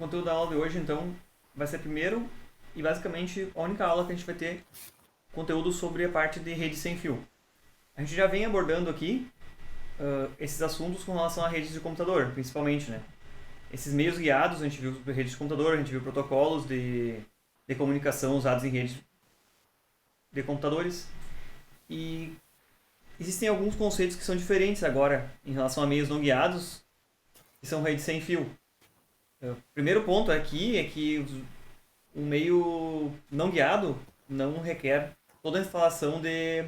conteúdo da aula de hoje, então, vai ser primeiro e basicamente a única aula que a gente vai ter conteúdo sobre a parte de rede sem fio. A gente já vem abordando aqui esses assuntos com relação a redes de computador, principalmente, né? Esses meios guiados, a gente viu sobre redes de computador, a gente viu protocolos de comunicação usados em redes de computadores. E existem alguns conceitos que são diferentes agora em relação a meios não guiados, que são redes sem fio. O primeiro ponto aqui é que um meio não guiado não requer toda a instalação de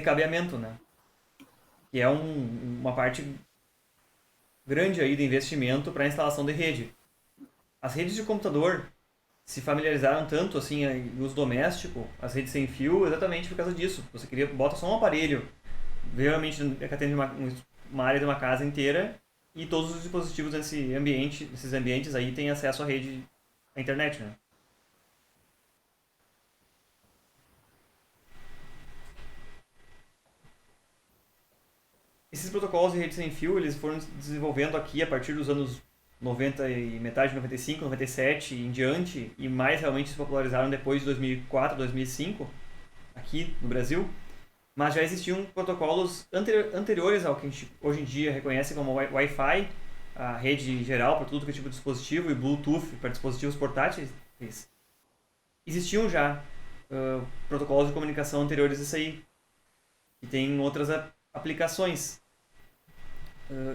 cabeamento, né? Que é uma parte grande aí de investimento para a instalação de rede. As redes de computador se familiarizaram tanto assim em uso doméstico, as redes sem fio, exatamente por causa disso. Você bota só um aparelho, geralmente é que atende uma área de uma casa inteira, e todos os dispositivos nesses ambientes aí têm acesso à rede, à internet, né? Esses protocolos de rede sem fio, eles foram desenvolvendo aqui a partir dos anos 90 e metade de 95, 97 em diante, e mais realmente se popularizaram depois de 2004, 2005, aqui no Brasil. Mas já existiam protocolos anteriores ao que a gente hoje em dia reconhece como Wi-Fi, a rede geral para tudo que é tipo de dispositivo, e Bluetooth para dispositivos portáteis. Existiam já protocolos de comunicação anteriores a isso aí, e tem outras aplicações.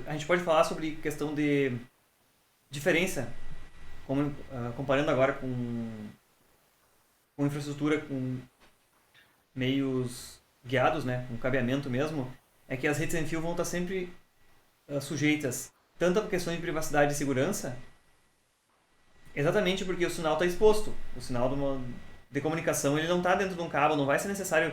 A gente pode falar sobre questão de diferença, comparando agora com infraestrutura, com meios guiados, né, com cabeamento mesmo, é que as redes sem fio vão estar sempre sujeitas tanto a questões de privacidade e segurança, exatamente porque o sinal está exposto. O sinal de comunicação ele não está dentro de um cabo, não vai ser necessário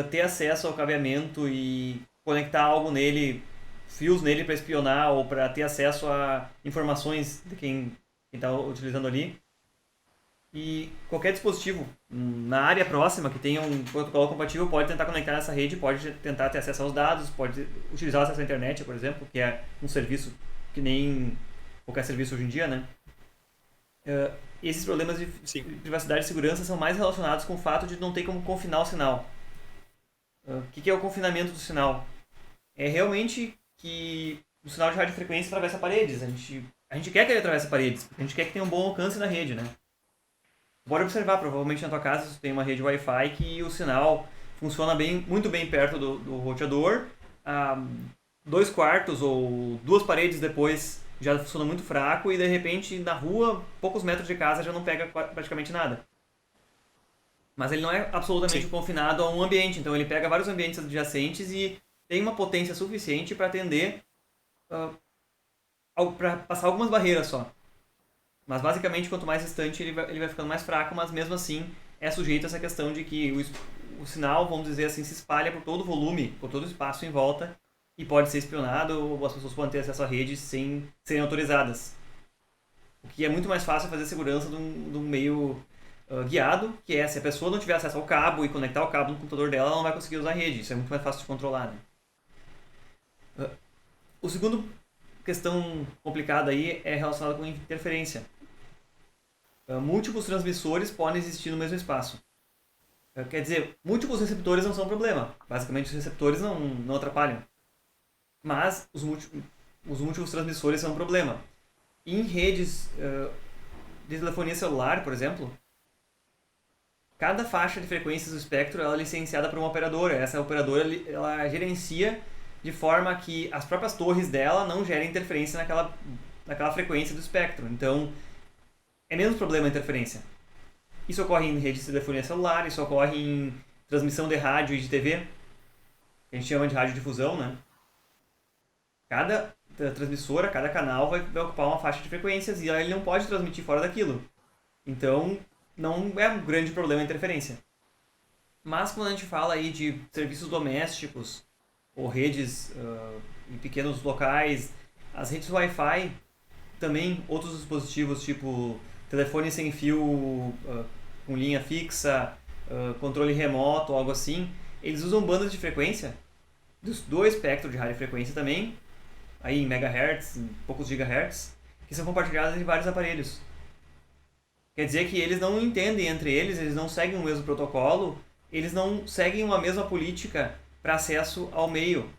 ter acesso ao cabeamento e conectar algo nele, fios nele para espionar ou para ter acesso a informações de quem está utilizando ali. E qualquer dispositivo na área próxima que tenha um protocolo compatível pode tentar conectar nessa rede, pode tentar ter acesso aos dados, pode utilizar o acesso à internet, por exemplo, que é um serviço que nem qualquer serviço hoje em dia, né? Esses problemas de privacidade e segurança são mais relacionados com o fato de não ter como confinar o sinal. O que é o confinamento do sinal? É realmente que o sinal de radiofrequência atravessa paredes. A gente quer que ele atravesse paredes, porque a gente quer que tenha um bom alcance na rede, né? Pode observar, provavelmente na tua casa você tem uma rede Wi-Fi que o sinal funciona muito bem perto do roteador. 2 quartos ou 2 paredes depois já funciona muito fraco e de repente na rua, poucos metros de casa já não pega praticamente nada. Mas ele não é absolutamente confinado a um ambiente, então ele pega vários ambientes adjacentes e tem uma potência suficiente para atender, para passar algumas barreiras só. Mas basicamente, quanto mais distante, ele vai ficando mais fraco, mas mesmo assim é sujeito a essa questão de que o sinal, vamos dizer assim, se espalha por todo o volume, por todo o espaço em volta, e pode ser espionado, ou as pessoas podem ter acesso à rede sem serem autorizadas. O que é muito mais fácil fazer segurança de um meio guiado, que é se a pessoa não tiver acesso ao cabo e conectar o cabo no computador dela, ela não vai conseguir usar a rede. Isso é muito mais fácil de controlar, né? O segundo questão complicada aí é relacionada com interferência. Múltiplos transmissores podem existir no mesmo espaço. Quer dizer, múltiplos receptores não são um problema. Basicamente, os receptores não atrapalham. Mas os múltiplos transmissores são um problema. Em redes de telefonia celular, por exemplo, cada faixa de frequências do espectro ela é licenciada por uma operadora. Essa operadora ela gerencia de forma que as próprias torres dela não gerem interferência naquela frequência do espectro. Então, é menos problema a interferência. Isso ocorre em redes de telefonia celular, isso ocorre em transmissão de rádio e de TV, que a gente chama de radiodifusão, né? Cada transmissora, cada canal vai ocupar uma faixa de frequências e ele não pode transmitir fora daquilo. Então, não é um grande problema a interferência. Mas quando a gente fala aí de serviços domésticos ou redes em pequenos locais, as redes Wi-Fi, também outros dispositivos tipo telefone sem fio com linha fixa, controle remoto, algo assim, eles usam bandas de frequência do espectro de radiofrequência também, aí em megahertz, em poucos gigahertz, que são compartilhadas em vários aparelhos. Quer dizer que eles não entendem entre eles, eles não seguem o mesmo protocolo, eles não seguem uma mesma política para acesso ao meio.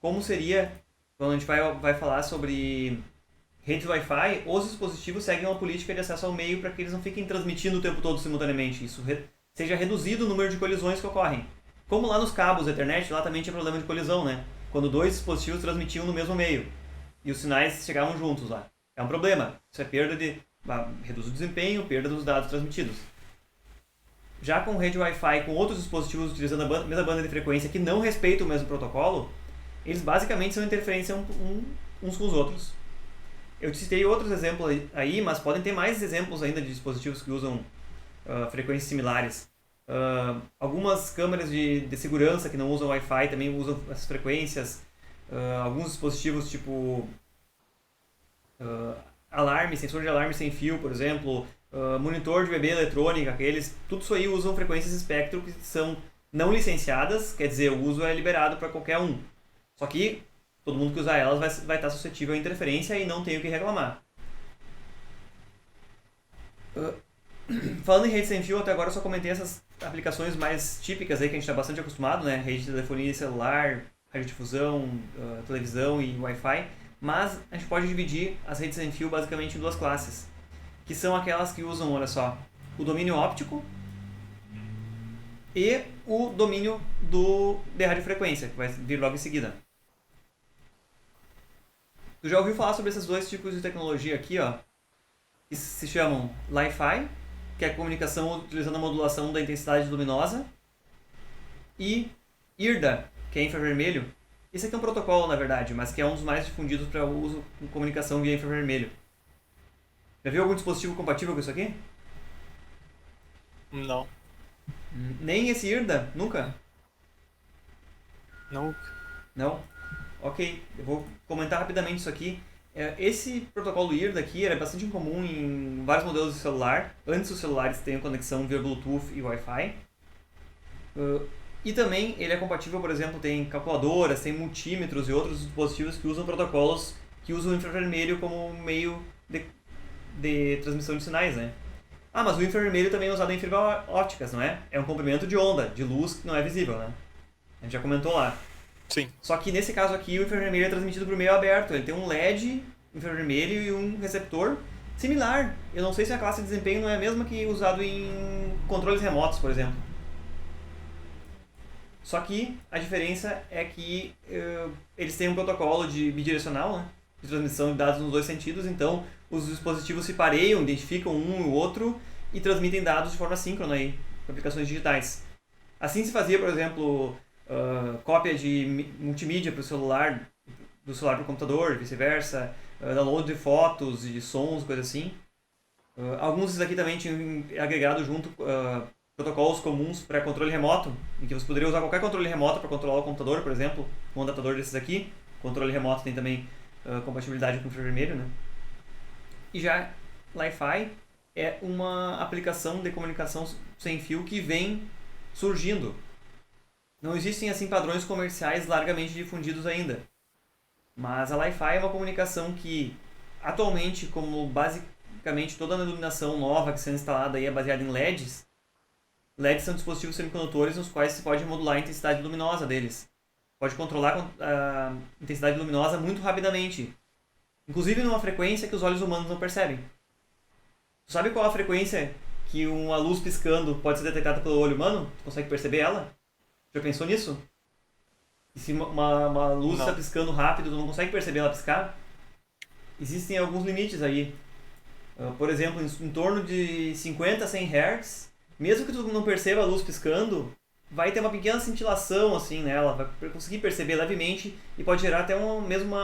Como seria, quando a gente vai falar sobre rede Wi-Fi, os dispositivos seguem uma política de acesso ao meio para que eles não fiquem transmitindo o tempo todo simultaneamente. Isso seja reduzido o número de colisões que ocorrem. Como lá nos cabos Ethernet, lá também tinha problema de colisão, né? Quando dois dispositivos transmitiam no mesmo meio e os sinais chegavam juntos lá. É um problema. Isso é perda de... reduz o desempenho, perda dos dados transmitidos. Já com rede Wi-Fi, com outros dispositivos utilizando a mesma banda de frequência que não respeitam o mesmo protocolo, eles basicamente são interferência uns com os outros. Eu te citei outros exemplos aí, mas podem ter mais exemplos ainda de dispositivos que usam frequências similares. Algumas câmeras de segurança que não usam Wi-Fi também usam essas frequências. Alguns dispositivos tipo alarme, sensor de alarme sem fio, por exemplo, monitor de bebê eletrônica, tudo isso aí usam frequências espectro que são não licenciadas, quer dizer, o uso é liberado para qualquer um. Só que todo mundo que usar elas vai estar suscetível à interferência e não tem o que reclamar. Falando em rede sem fio, até agora eu só comentei essas aplicações mais típicas aí que a gente está bastante acostumado, né? Rede de telefonia celular, radiodifusão, televisão e Wi-Fi. Mas a gente pode dividir as redes sem fio basicamente em duas classes, que são aquelas que usam, olha só, o domínio óptico e o domínio de radiofrequência, que vai vir logo em seguida. Tu já ouviu falar sobre esses dois tipos de tecnologia aqui, ó, que se chamam Li-Fi, que é a comunicação utilizando a modulação da intensidade luminosa, e IRDA, que é infravermelho. Esse aqui é um protocolo, na verdade, mas que é um dos mais difundidos para uso em comunicação via infravermelho. Já viu algum dispositivo compatível com isso aqui? Não. Nem esse IRDA? Nunca? Nunca. Não? Ok, eu vou comentar rapidamente isso aqui. Esse protocolo IRDA aqui era bastante incomum em vários modelos de celular, antes os celulares tenham conexão via Bluetooth e Wi-Fi. E também ele é compatível, por exemplo, tem calculadoras, tem multímetros e outros dispositivos que usam protocolos que usam o infravermelho como meio de transmissão de sinais, né? Mas o infravermelho também é usado em fibras ópticas, não é? É um comprimento de onda, de luz que não é visível, né? A gente já comentou lá. Sim. Só que nesse caso aqui o infravermelho é transmitido por meio aberto. Ele tem um LED infravermelho e um receptor similar. Eu não sei se a classe de desempenho não é a mesma que usado em controles remotos, por exemplo. Só que a diferença é que eles têm um protocolo de bidirecional, né? De transmissão de dados nos dois sentidos, então os dispositivos se pareiam, identificam um e o outro e transmitem dados de forma síncrona aí, com aplicações digitais. Assim se fazia, por exemplo, cópia de multimídia para o celular, do celular para o computador, vice-versa, download de fotos e de sons, coisa assim. Alguns desses aqui também tinham agregado junto protocolos comuns para controle remoto, em que você poderia usar qualquer controle remoto para controlar o computador, por exemplo, um adaptador desses aqui. O controle remoto tem também compatibilidade com infravermelho, né? E já Li-Fi é uma aplicação de comunicação sem fio que vem surgindo. Não existem assim padrões comerciais largamente difundidos ainda. Mas a Li-Fi é uma comunicação que atualmente, como basicamente toda a iluminação nova que está instalada aí é baseada em LEDs, LEDs são dispositivos semicondutores nos quais se pode modular a intensidade luminosa deles. Pode controlar a intensidade luminosa muito rapidamente. Inclusive numa frequência que os olhos humanos não percebem. Tu sabe qual a frequência que uma luz piscando pode ser detectada pelo olho humano? Tu consegue perceber ela? Já pensou nisso? E se uma luz está piscando rápido, tu não consegue perceber ela piscar? Existem alguns limites aí. Por exemplo, em torno de 50 a 100 Hz, mesmo que tu não perceba a luz piscando, vai ter uma pequena cintilação assim nela, vai conseguir perceber levemente e pode gerar até mesmo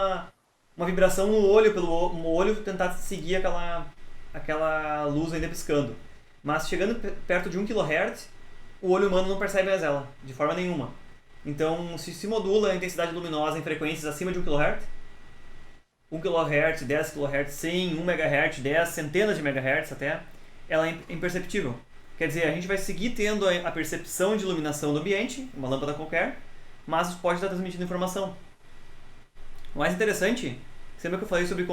uma vibração no olho, pelo olho tentar seguir aquela luz ainda piscando. Mas chegando perto de 1 kHz, o olho humano não percebe mais ela, de forma nenhuma. Então, se modula a intensidade luminosa em frequências acima de 1 kHz, 1 kHz, 10 kHz, 100, 1 MHz, 10, centenas de megahertz até, ela é imperceptível. Quer dizer, a gente vai seguir tendo a percepção de iluminação do ambiente, uma lâmpada qualquer, mas pode estar transmitindo informação. O mais interessante, lembra que eu falei sobre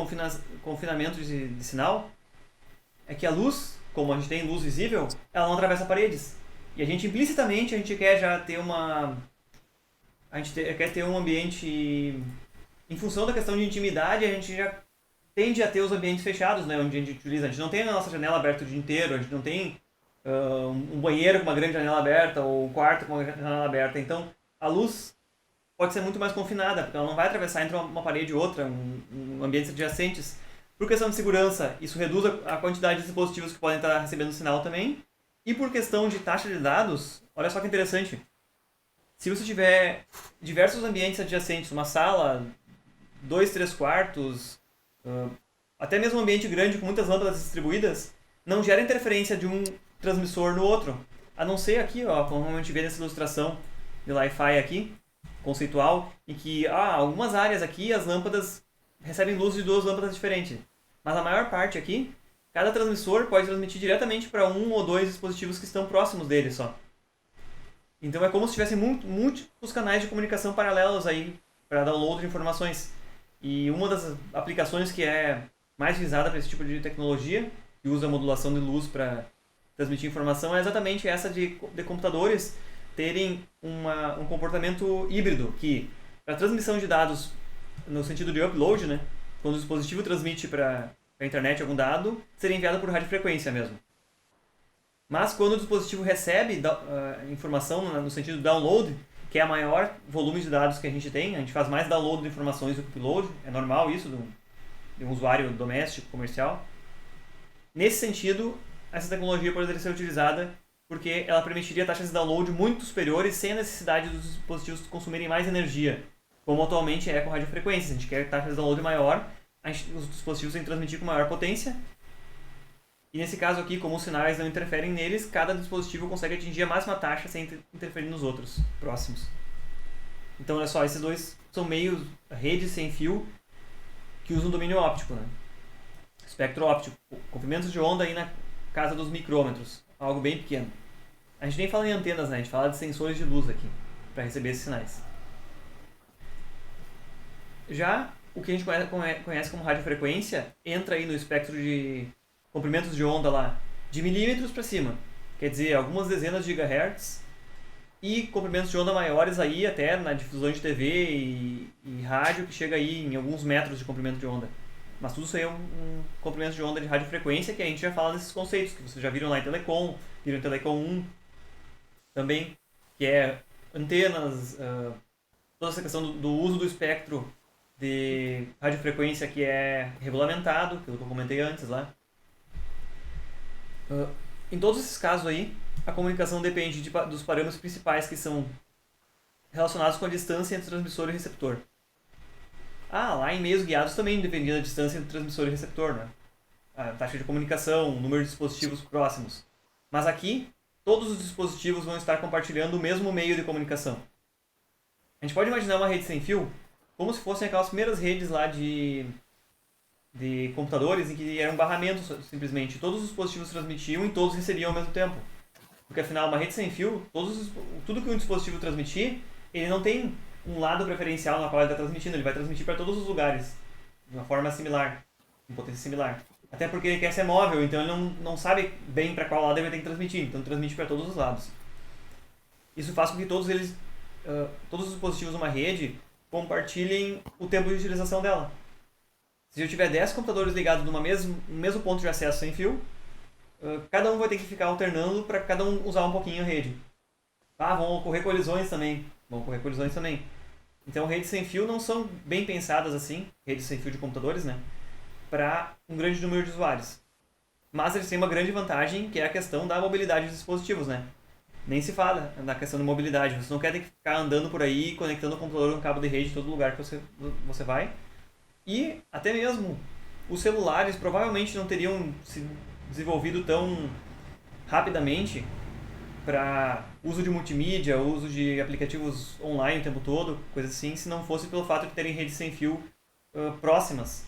confinamento de sinal? É que a luz, como a gente tem luz visível, ela não atravessa paredes. E a gente implicitamente a gente quer já ter quer ter um ambiente em função da questão de intimidade, a gente já tende a ter os ambientes fechados, né, onde a gente utiliza. A gente não tem a nossa janela aberta o dia inteiro, a gente não tem um banheiro com uma grande janela aberta ou um quarto com uma janela aberta. Então, a luz pode ser muito mais confinada, porque ela não vai atravessar entre uma parede e outra, ambientes adjacentes. Por questão de segurança, isso reduz a quantidade de dispositivos que podem estar recebendo sinal também. E por questão de taxa de dados, olha só que interessante. Se você tiver diversos ambientes adjacentes, uma sala, 2, 3 quartos, até mesmo um ambiente grande com muitas lâmpadas distribuídas, não gera interferência de um transmissor no outro. A não ser aqui, ó, como a gente vê nessa ilustração de Wi-Fi aqui, conceitual, em que algumas áreas aqui as lâmpadas recebem luz de 2 lâmpadas diferentes. Mas a maior parte aqui, cada transmissor pode transmitir diretamente para 1 ou 2 dispositivos que estão próximos dele só. Então é como se tivessem múltiplos canais de comunicação paralelos aí para download de informações. E uma das aplicações que é mais visada para esse tipo de tecnologia, que usa a modulação de luz para transmitir informação, é exatamente essa de computadores terem um comportamento híbrido, que para transmissão de dados no sentido de upload, né, quando o dispositivo transmite para a internet algum dado, seria enviado por radiofrequência mesmo. Mas quando o dispositivo recebe informação no sentido de download, que é o maior volume de dados que a gente tem, a gente faz mais download de informações do que upload, é normal isso de um usuário doméstico, comercial. Nesse sentido, essa tecnologia poderia ser utilizada porque ela permitiria taxas de download muito superiores sem a necessidade dos dispositivos consumirem mais energia, como atualmente é com radiofrequências. A gente quer taxas de download maior, os dispositivos têm que transmitir com maior potência, e nesse caso aqui, como os sinais não interferem neles, cada dispositivo consegue atingir a máxima taxa sem interferir nos outros próximos. Então, olha só, esses dois são meios, redes sem fio, que usam domínio óptico, né? Espectro óptico, comprimentos de onda aí na casa dos micrômetros, algo bem pequeno. A gente nem fala em antenas, né? A gente fala de sensores de luz aqui, para receber esses sinais. Já o que a gente conhece como radiofrequência entra aí no espectro de comprimentos de onda lá de milímetros para cima, quer dizer, algumas dezenas de gigahertz, e comprimentos de onda maiores aí até na difusão de TV e rádio, que chega aí em alguns metros de comprimento de onda. Mas tudo isso aí é um comprimento de onda de radiofrequência, que a gente já fala desses conceitos, que vocês já viram lá em Telecom, viram em Telecom 1 também, que é antenas, toda essa questão do uso do espectro de radiofrequência que é regulamentado, pelo que eu comentei antes lá. Em todos esses casos aí, a comunicação depende dos parâmetros principais que são relacionados com a distância entre transmissor e receptor. Lá em meios guiados também dependia da distância entre transmissor e receptor, né? A taxa de comunicação, o número de dispositivos próximos. Mas aqui, todos os dispositivos vão estar compartilhando o mesmo meio de comunicação. A gente pode imaginar uma rede sem fio como se fossem aquelas primeiras redes lá de computadores em que era um barramento simplesmente. Todos os dispositivos transmitiam e todos recebiam ao mesmo tempo. Porque afinal, uma rede sem fio, tudo que um dispositivo transmitir, ele não tem um lado preferencial na qual ele está transmitindo, ele vai transmitir para todos os lugares, de uma forma similar, com potência similar. Até porque ele quer ser móvel, então ele não sabe bem para qual lado ele vai ter que transmitir, então transmite para todos os lados. Isso faz com que todos os dispositivos de uma rede compartilhem o tempo de utilização dela. Se eu tiver 10 computadores ligados no mesmo ponto de acesso sem fio, cada um vai ter que ficar alternando para cada um usar um pouquinho a rede. Vão ocorrer colisões também. Então, redes sem fio não são bem pensadas assim, redes sem fio de computadores, né, para um grande número de usuários. Mas eles têm uma grande vantagem, que é a questão da mobilidade dos dispositivos, né? Nem se fala na questão de mobilidade. Você não quer ter que ficar andando por aí, conectando o computador no cabo de rede em todo lugar que você vai. E até mesmo os celulares provavelmente não teriam se desenvolvido tão rapidamente para uso de multimídia, uso de aplicativos online o tempo todo, coisas assim, se não fosse pelo fato de terem redes sem fio próximas.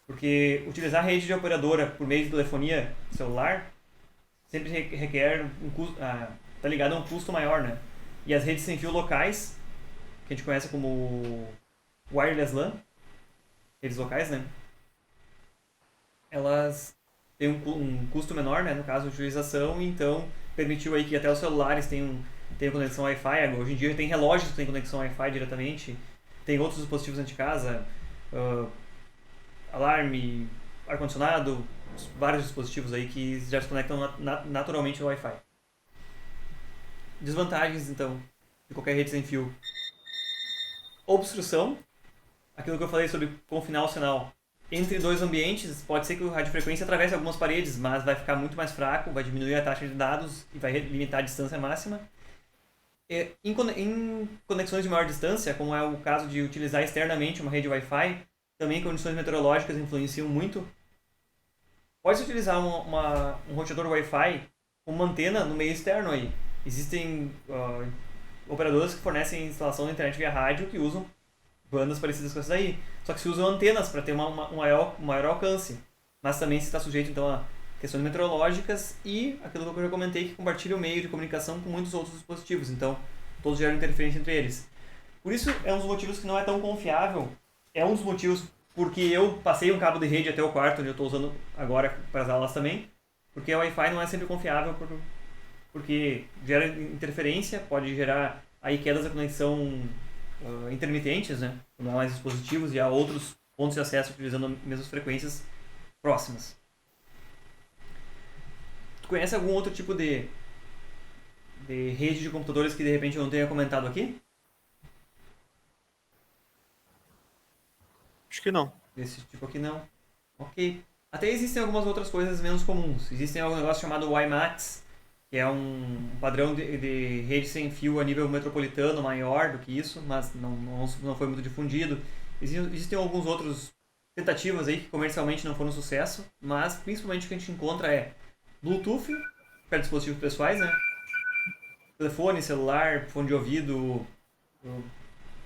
Porque utilizar rede de operadora por meio de telefonia celular sempre requer um custo, tá ligado a um custo maior, né? E as redes sem fio locais, que a gente conhece como wireless LAN, redes locais, né? Elas têm um custo menor, né? No caso, de utilização, então permitiu aí que até os celulares tenham conexão Wi-Fi. Hoje em dia tem relógios que têm conexão Wi-Fi diretamente, tem outros dispositivos dentro de casa, uh, alarme, ar-condicionado, vários dispositivos aí que já se conectam naturalmente ao Wi-Fi. Desvantagens, então, de qualquer rede sem fio. Obstrução, aquilo que eu falei sobre confinar o sinal entre dois ambientes, pode ser que o radiofrequência atravesse algumas paredes, mas vai ficar muito mais fraco, vai diminuir a taxa de dados e vai limitar a distância máxima. Em conexões de maior distância, como é o caso de utilizar externamente uma rede Wi-Fi, também condições meteorológicas influenciam muito. Pode-se utilizar um roteador Wi-Fi com uma antena no meio externo aí. Existem operadoras que fornecem instalação da internet via rádio que usam bandas parecidas com essa daí. Só que se usam antenas para ter um maior alcance. Mas também se está sujeito então a questões meteorológicas e aquilo que eu já comentei, que compartilha o meio de comunicação com muitos outros dispositivos. Então, todos geram interferência entre eles. Por isso, é um dos motivos que não é tão confiável. É um dos motivos porque eu passei um cabo de rede até o quarto, onde eu estou usando agora para as aulas também. Porque o Wi-Fi não é sempre confiável, porque gera interferência, pode gerar aí quedas da conexão intermitentes, né? Quando há mais dispositivos e há outros pontos de acesso utilizando as mesmas frequências próximas. Tu conhece algum outro tipo de rede de computadores que de repente eu não tenha comentado aqui? Acho que não. Desse tipo aqui não. Ok. Até existem algumas outras coisas menos comuns. Existem algum negócio chamado WiMAX, que é um padrão de rede sem fio a nível metropolitano maior do que isso, mas não foi muito difundido. Existem alguns outros tentativas aí que comercialmente não foram um sucesso, mas principalmente o que a gente encontra é Bluetooth para dispositivos pessoais, né? Telefone, celular, fone de ouvido,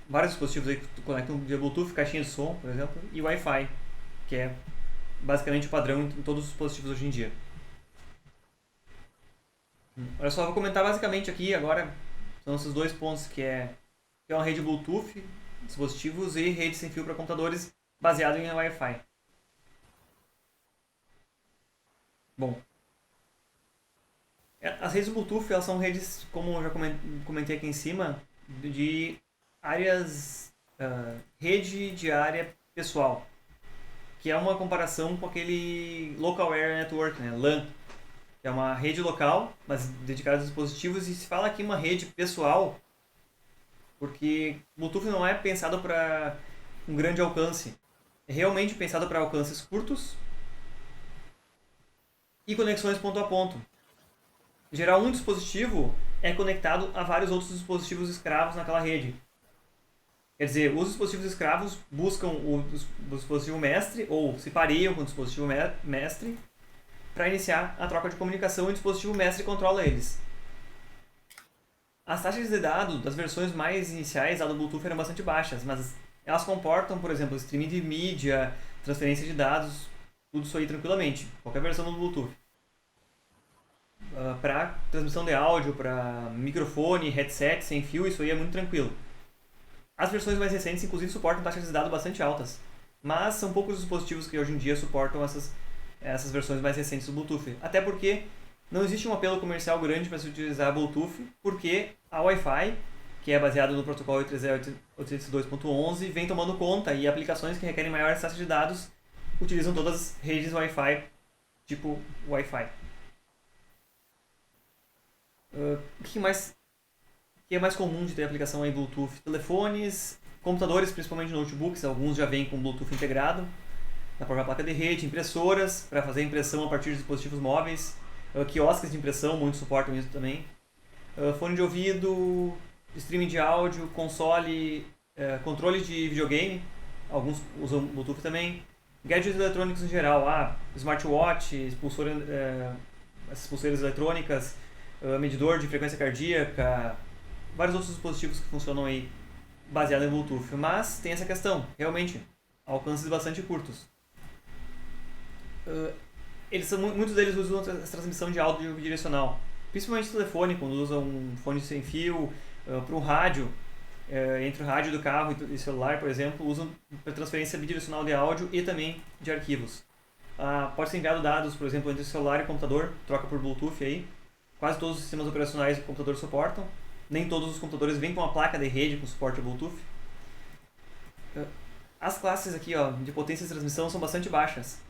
vários dispositivos aí que tu conectam via Bluetooth, caixinha de som, por exemplo, e Wi-Fi, que é basicamente o padrão em todos os dispositivos hoje em dia. Olha só, vou comentar basicamente aqui agora, são esses dois pontos que é uma rede Bluetooth, dispositivos e rede sem fio para computadores baseado em Wi-Fi. Bom, as redes Bluetooth elas são redes, como eu já comentei aqui em cima, de áreas, rede de área pessoal, que é uma comparação com aquele Local Area Network, né, LAN, que é uma rede local, mas dedicada a dispositivos, e se fala aqui uma rede pessoal, porque Bluetooth não é pensado para um grande alcance, é realmente pensado para alcances curtos e conexões ponto a ponto. Em geral, um dispositivo é conectado a vários outros dispositivos escravos naquela rede. Quer dizer, os dispositivos escravos buscam o dispositivo mestre ou se pareiam com o dispositivo mestre para iniciar a troca de comunicação e o dispositivo mestre controla eles. As taxas de dados das versões mais iniciais do Bluetooth eram bastante baixas, mas elas comportam, por exemplo, streaming de mídia, transferência de dados, tudo isso aí tranquilamente, qualquer versão do Bluetooth. Para transmissão de áudio, para microfone, headset sem fio, isso aí é muito tranquilo. As versões mais recentes, inclusive, suportam taxas de dados bastante altas, mas são poucos os dispositivos que hoje em dia suportam essas versões mais recentes do Bluetooth. Até porque não existe um apelo comercial grande para se utilizar Bluetooth, porque a Wi-Fi, que é baseada no protocolo I3E 802.11, vem tomando conta e aplicações que requerem maiores taxas de dados utilizam todas as redes Wi-Fi tipo Wi-Fi. O que é mais comum de ter aplicação em Bluetooth? Telefones, computadores, principalmente notebooks, alguns já vêm com Bluetooth integrado na própria placa de rede, impressoras para fazer impressão a partir de dispositivos móveis, quiosques de impressão, muitos suportam isso também, fone de ouvido, streaming de áudio, console, controle de videogame, alguns usam Bluetooth também, gadgets eletrônicos em geral, smartwatch, essas pulseiras eletrônicas, medidor de frequência cardíaca, vários outros dispositivos que funcionam aí baseados em Bluetooth, mas tem essa questão, realmente, alcances bastante curtos. Muitos deles usam essa transmissão de áudio bidirecional, principalmente telefone, quando usam um fone sem fio, para um rádio, entre o rádio do carro e celular, por exemplo, usam para transferência bidirecional de áudio e também de arquivos. Pode ser enviado dados, por exemplo, entre o celular e o computador, troca por Bluetooth aí. Quase todos os sistemas operacionais do computador suportam. Nem todos os computadores vêm com uma placa de rede com suporte a Bluetooth. As classes aqui, ó, de potência de transmissão são bastante baixas.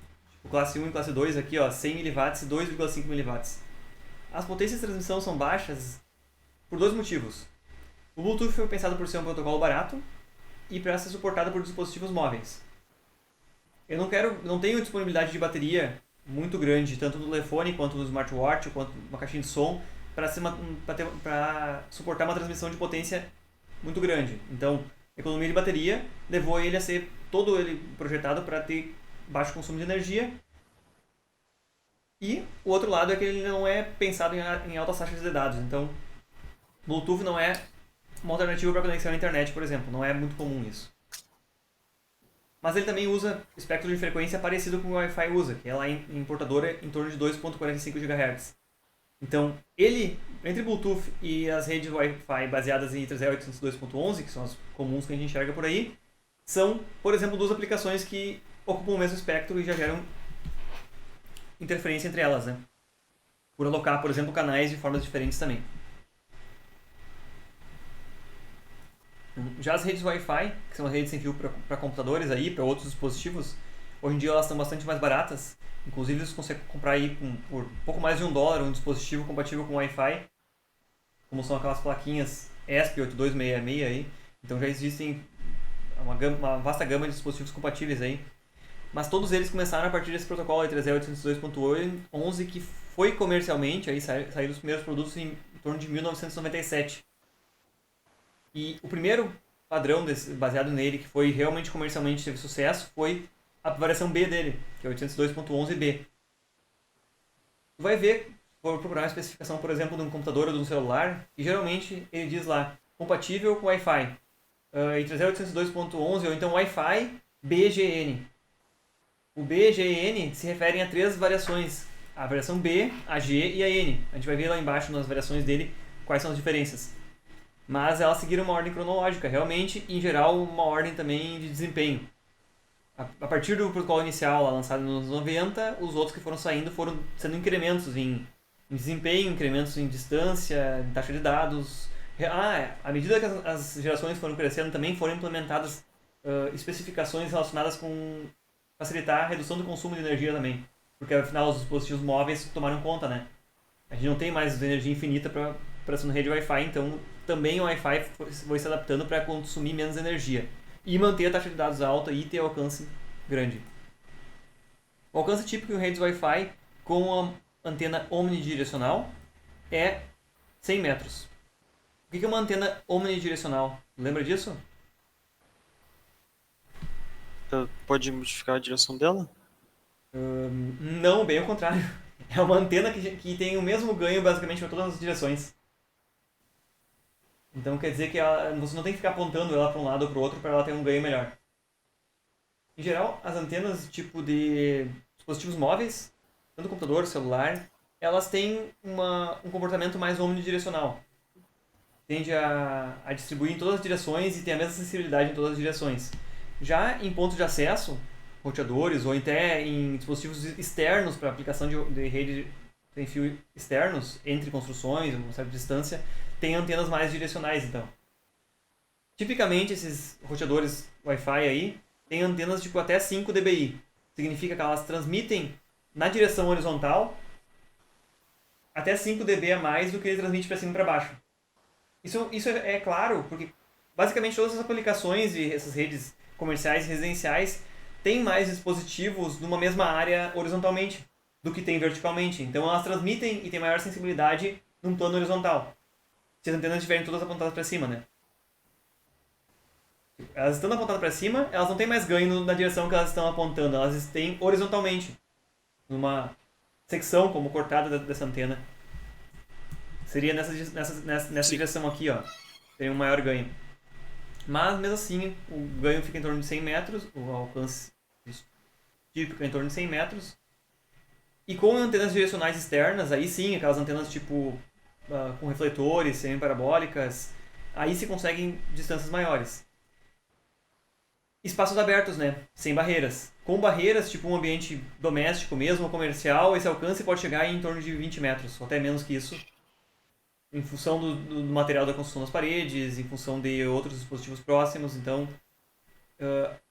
O classe 1 e classe 2 aqui, ó, 100 mW e 2,5 mW. As potências de transmissão são baixas por dois motivos. O Bluetooth foi pensado por ser um protocolo barato e para ser suportado por dispositivos móveis. Eu não tenho disponibilidade de bateria muito grande, tanto no telefone quanto no smartwatch, quanto numa caixinha de som, para suportar uma transmissão de potência muito grande. Então, a economia de bateria levou ele a ser todo ele projetado para ter baixo consumo de energia. E o outro lado é que ele não é pensado em altas taxas de dados. Então, Bluetooth não é uma alternativa para conexão à internet, por exemplo. Não é muito comum isso. Mas ele também usa espectro de frequência parecido com o Wi-Fi usa, que é lá em portadora em torno de 2.45 GHz. Então, ele, entre Bluetooth e as redes Wi-Fi baseadas em 3.802.11, que são as comuns que a gente enxerga por aí, são, por exemplo, duas aplicações que ocupam o mesmo espectro e já geram interferência entre elas, né? Por alocar, por exemplo, canais de formas diferentes também. Já as redes Wi-Fi, que são as redes sem fio para computadores aí, para outros dispositivos, hoje em dia elas estão bastante mais baratas. Inclusive você consegue comprar aí por pouco mais de $1 um dispositivo compatível com Wi-Fi, como são aquelas plaquinhas ESP8266 aí. Então já existem uma vasta gama de dispositivos compatíveis aí. Mas todos eles começaram a partir desse protocolo 3.802.11, que foi comercialmente, aí saíram os primeiros produtos em torno de 1997. E o primeiro padrão baseado nele, que foi realmente comercialmente teve sucesso, foi a variação B dele, que é 802.11b. Tu vai ver, for procurar uma especificação, por exemplo, de um computador ou de um celular, e geralmente ele diz lá, compatível com Wi-Fi, em 3.802.11 ou então Wi-Fi BGN. O B, G e N se referem a três variações, a variação B, a G e a N. A gente vai ver lá embaixo nas variações dele quais são as diferenças. Mas elas seguiram uma ordem cronológica, realmente, em geral, uma ordem também de desempenho. A partir do protocolo inicial, lá, lançado nos anos 90, os outros que foram saindo foram sendo incrementos em desempenho, incrementos em distância, em taxa de dados. À medida que as gerações foram crescendo, também foram implementadas especificações relacionadas com facilitar a redução do consumo de energia também. Porque, afinal, os dispositivos móveis tomaram conta, né? A gente não tem mais energia infinita para ser na rede Wi-Fi, então também o Wi-Fi foi se adaptando para consumir menos energia e manter a taxa de dados alta e ter alcance grande. O alcance típico em redes Wi-Fi com a antena omnidirecional é 100 metros. O que é uma antena omnidirecional? Lembra disso? Pode modificar a direção dela? Não, bem ao contrário. É uma antena que tem o mesmo ganho basicamente para todas as direções. Então quer dizer que você não tem que ficar apontando ela para um lado ou para o outro para ela ter um ganho melhor. Em geral, as antenas tipo de dispositivos móveis, tanto computador, celular, elas têm um comportamento mais omnidirecional. Tende a distribuir em todas as direções e tem a mesma sensibilidade em todas as direções. Já em pontos de acesso, roteadores ou até em dispositivos externos para aplicação de rede sem fio externos, entre construções, uma certa distância, tem antenas mais direcionais, então. Tipicamente, esses roteadores Wi-Fi aí têm antenas tipo até 5 dBi. Significa que elas transmitem na direção horizontal até 5 dB a mais do que ele transmite para cima e para baixo. Isso é claro, porque basicamente todas as aplicações e essas redes comerciais e residenciais têm mais dispositivos numa mesma área horizontalmente do que tem verticalmente. Então elas transmitem e têm maior sensibilidade num plano horizontal. Se as antenas estiverem todas apontadas para cima, né? Elas estando apontadas para cima, elas não têm mais ganho na direção que elas estão apontando. Elas têm horizontalmente, numa secção como cortada dessa antena. Seria nessa direção aqui, ó. Tem um maior ganho. Mas, mesmo assim, o ganho fica em torno de 100 metros, o alcance típico é em torno de 100 metros. E com antenas direcionais externas, aí sim, aquelas antenas tipo com refletores, semi-parabólicas, aí se conseguem distâncias maiores. Espaços abertos, né? Sem barreiras. Com barreiras, tipo um ambiente doméstico mesmo, comercial, esse alcance pode chegar em torno de 20 metros, ou até menos que isso, em função do material da construção das paredes, em função de outros dispositivos próximos. Então,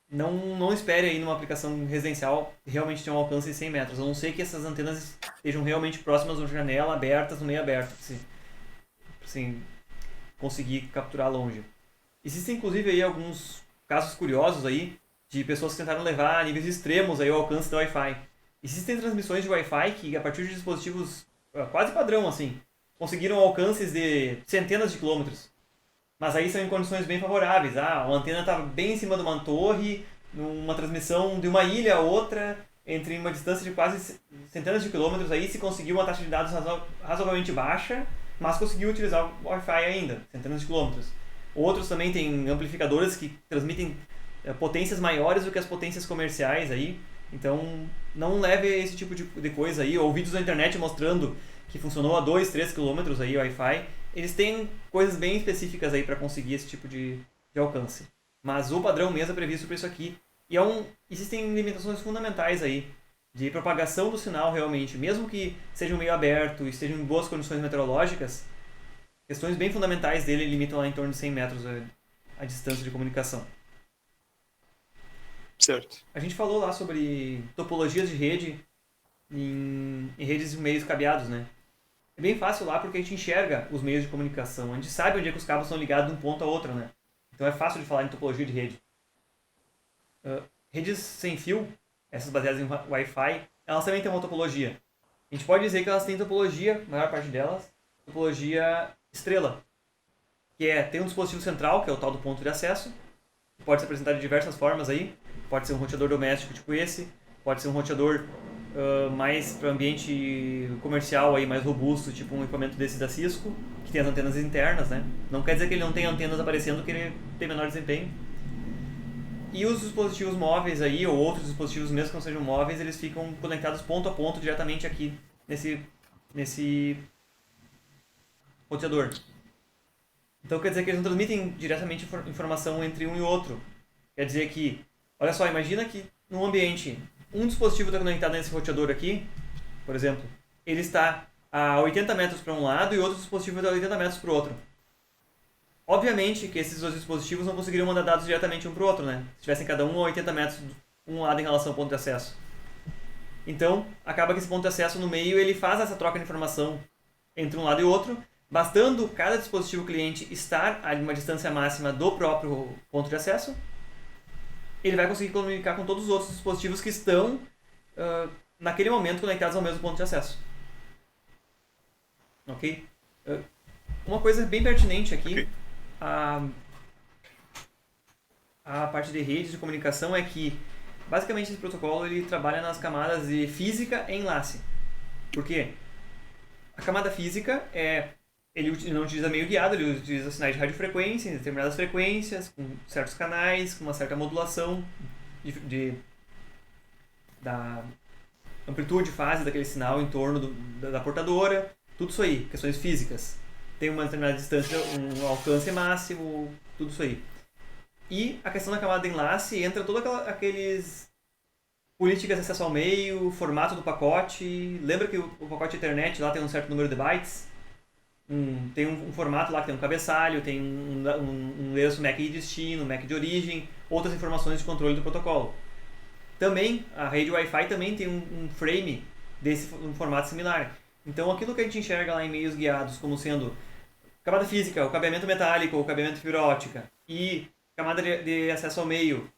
não espere aí numa aplicação residencial realmente ter um alcance de 100 metros, a não ser que essas antenas estejam realmente próximas da janela, abertas, no meio aberto, assim, conseguir capturar longe. Existem inclusive aí alguns casos curiosos aí de pessoas que tentaram levar a níveis extremos aí o alcance do Wi-Fi. Existem transmissões de Wi-Fi que, a partir de dispositivos quase padrão, assim, conseguiram alcances de centenas de quilômetros. Mas aí são em condições bem favoráveis. A antena está bem em cima de uma torre, numa transmissão de uma ilha a outra, entre uma distância de quase centenas de quilômetros, aí se conseguiu uma taxa de dados razoavelmente baixa, mas conseguiu utilizar o Wi-Fi ainda, centenas de quilômetros. Outros também têm amplificadores que transmitem potências maiores do que as potências comerciais aí. Então, não leve esse tipo de coisa aí, ou vídeos na internet mostrando que funcionou a 2, 3 km aí o Wi-Fi. Eles têm coisas bem específicas aí para conseguir esse tipo de alcance. Mas o padrão mesmo é previsto para isso aqui. E existem limitações fundamentais aí de propagação do sinal realmente. Mesmo que seja um meio aberto e estejam em boas condições meteorológicas, questões bem fundamentais dele limitam lá em torno de 100 metros a distância de comunicação. Certo. A gente falou lá sobre topologias de rede em redes de meios cabeados, né? É bem fácil lá porque a gente enxerga os meios de comunicação. A gente sabe onde é que os cabos estão ligados de um ponto a outro, né? Então é fácil de falar em topologia de rede. Redes sem fio, essas baseadas em Wi-Fi, elas também têm uma topologia. A gente pode dizer que elas têm topologia, a maior parte delas, topologia estrela. Que tem um dispositivo central, que é o tal do ponto de acesso. Pode se apresentar de diversas formas aí. Pode ser um roteador doméstico tipo esse. Pode ser um roteador mais para ambiente comercial aí, mais robusto, tipo um equipamento desse da Cisco, que tem as antenas internas, né? Não quer dizer que ele não tem antenas aparecendo que ele tem menor desempenho. E os dispositivos móveis aí, ou outros dispositivos mesmo que não sejam móveis, eles ficam conectados ponto a ponto diretamente aqui nesse roteador. Então quer dizer que eles não transmitem diretamente informação entre um e outro. Quer dizer que, olha só, imagina que num ambiente, um dispositivo está conectado nesse roteador aqui, por exemplo, ele está a 80 metros para um lado e outro dispositivo está a 80 metros para o outro. Obviamente que esses dois dispositivos não conseguiriam mandar dados diretamente um para o outro, né? Se tivessem cada um a 80 metros um lado em relação ao ponto de acesso. Então, acaba que esse ponto de acesso no meio, ele faz essa troca de informação entre um lado e outro, bastando cada dispositivo cliente estar a uma distância máxima do próprio ponto de acesso, ele vai conseguir comunicar com todos os outros dispositivos que estão, naquele momento, conectados ao mesmo ponto de acesso. Ok? Uma coisa bem pertinente aqui, a parte de redes de comunicação é que, basicamente, esse protocolo ele trabalha nas camadas de física e enlace. Por quê? A camada física ele não utiliza meio guiado, ele utiliza sinais de radiofrequência em determinadas frequências, com certos canais, com uma certa modulação da amplitude, fase daquele sinal em torno da portadora, tudo isso aí, questões físicas. Tem uma determinada distância, um alcance máximo, tudo isso aí. E a questão da camada de enlace entra todas aqueles políticas de acesso ao meio, formato do pacote. Lembra que o pacote Ethernet lá tem um certo número de bytes? Tem um formato lá que tem um cabeçalho, tem um endereço MAC de destino, MAC de origem, outras informações de controle do protocolo. Também, a rede Wi-Fi também tem um frame um formato similar. Então, aquilo que a gente enxerga lá em meios guiados como sendo camada física, o cabeamento metálico, o cabeamento fibra óptica e camada de acesso ao meio,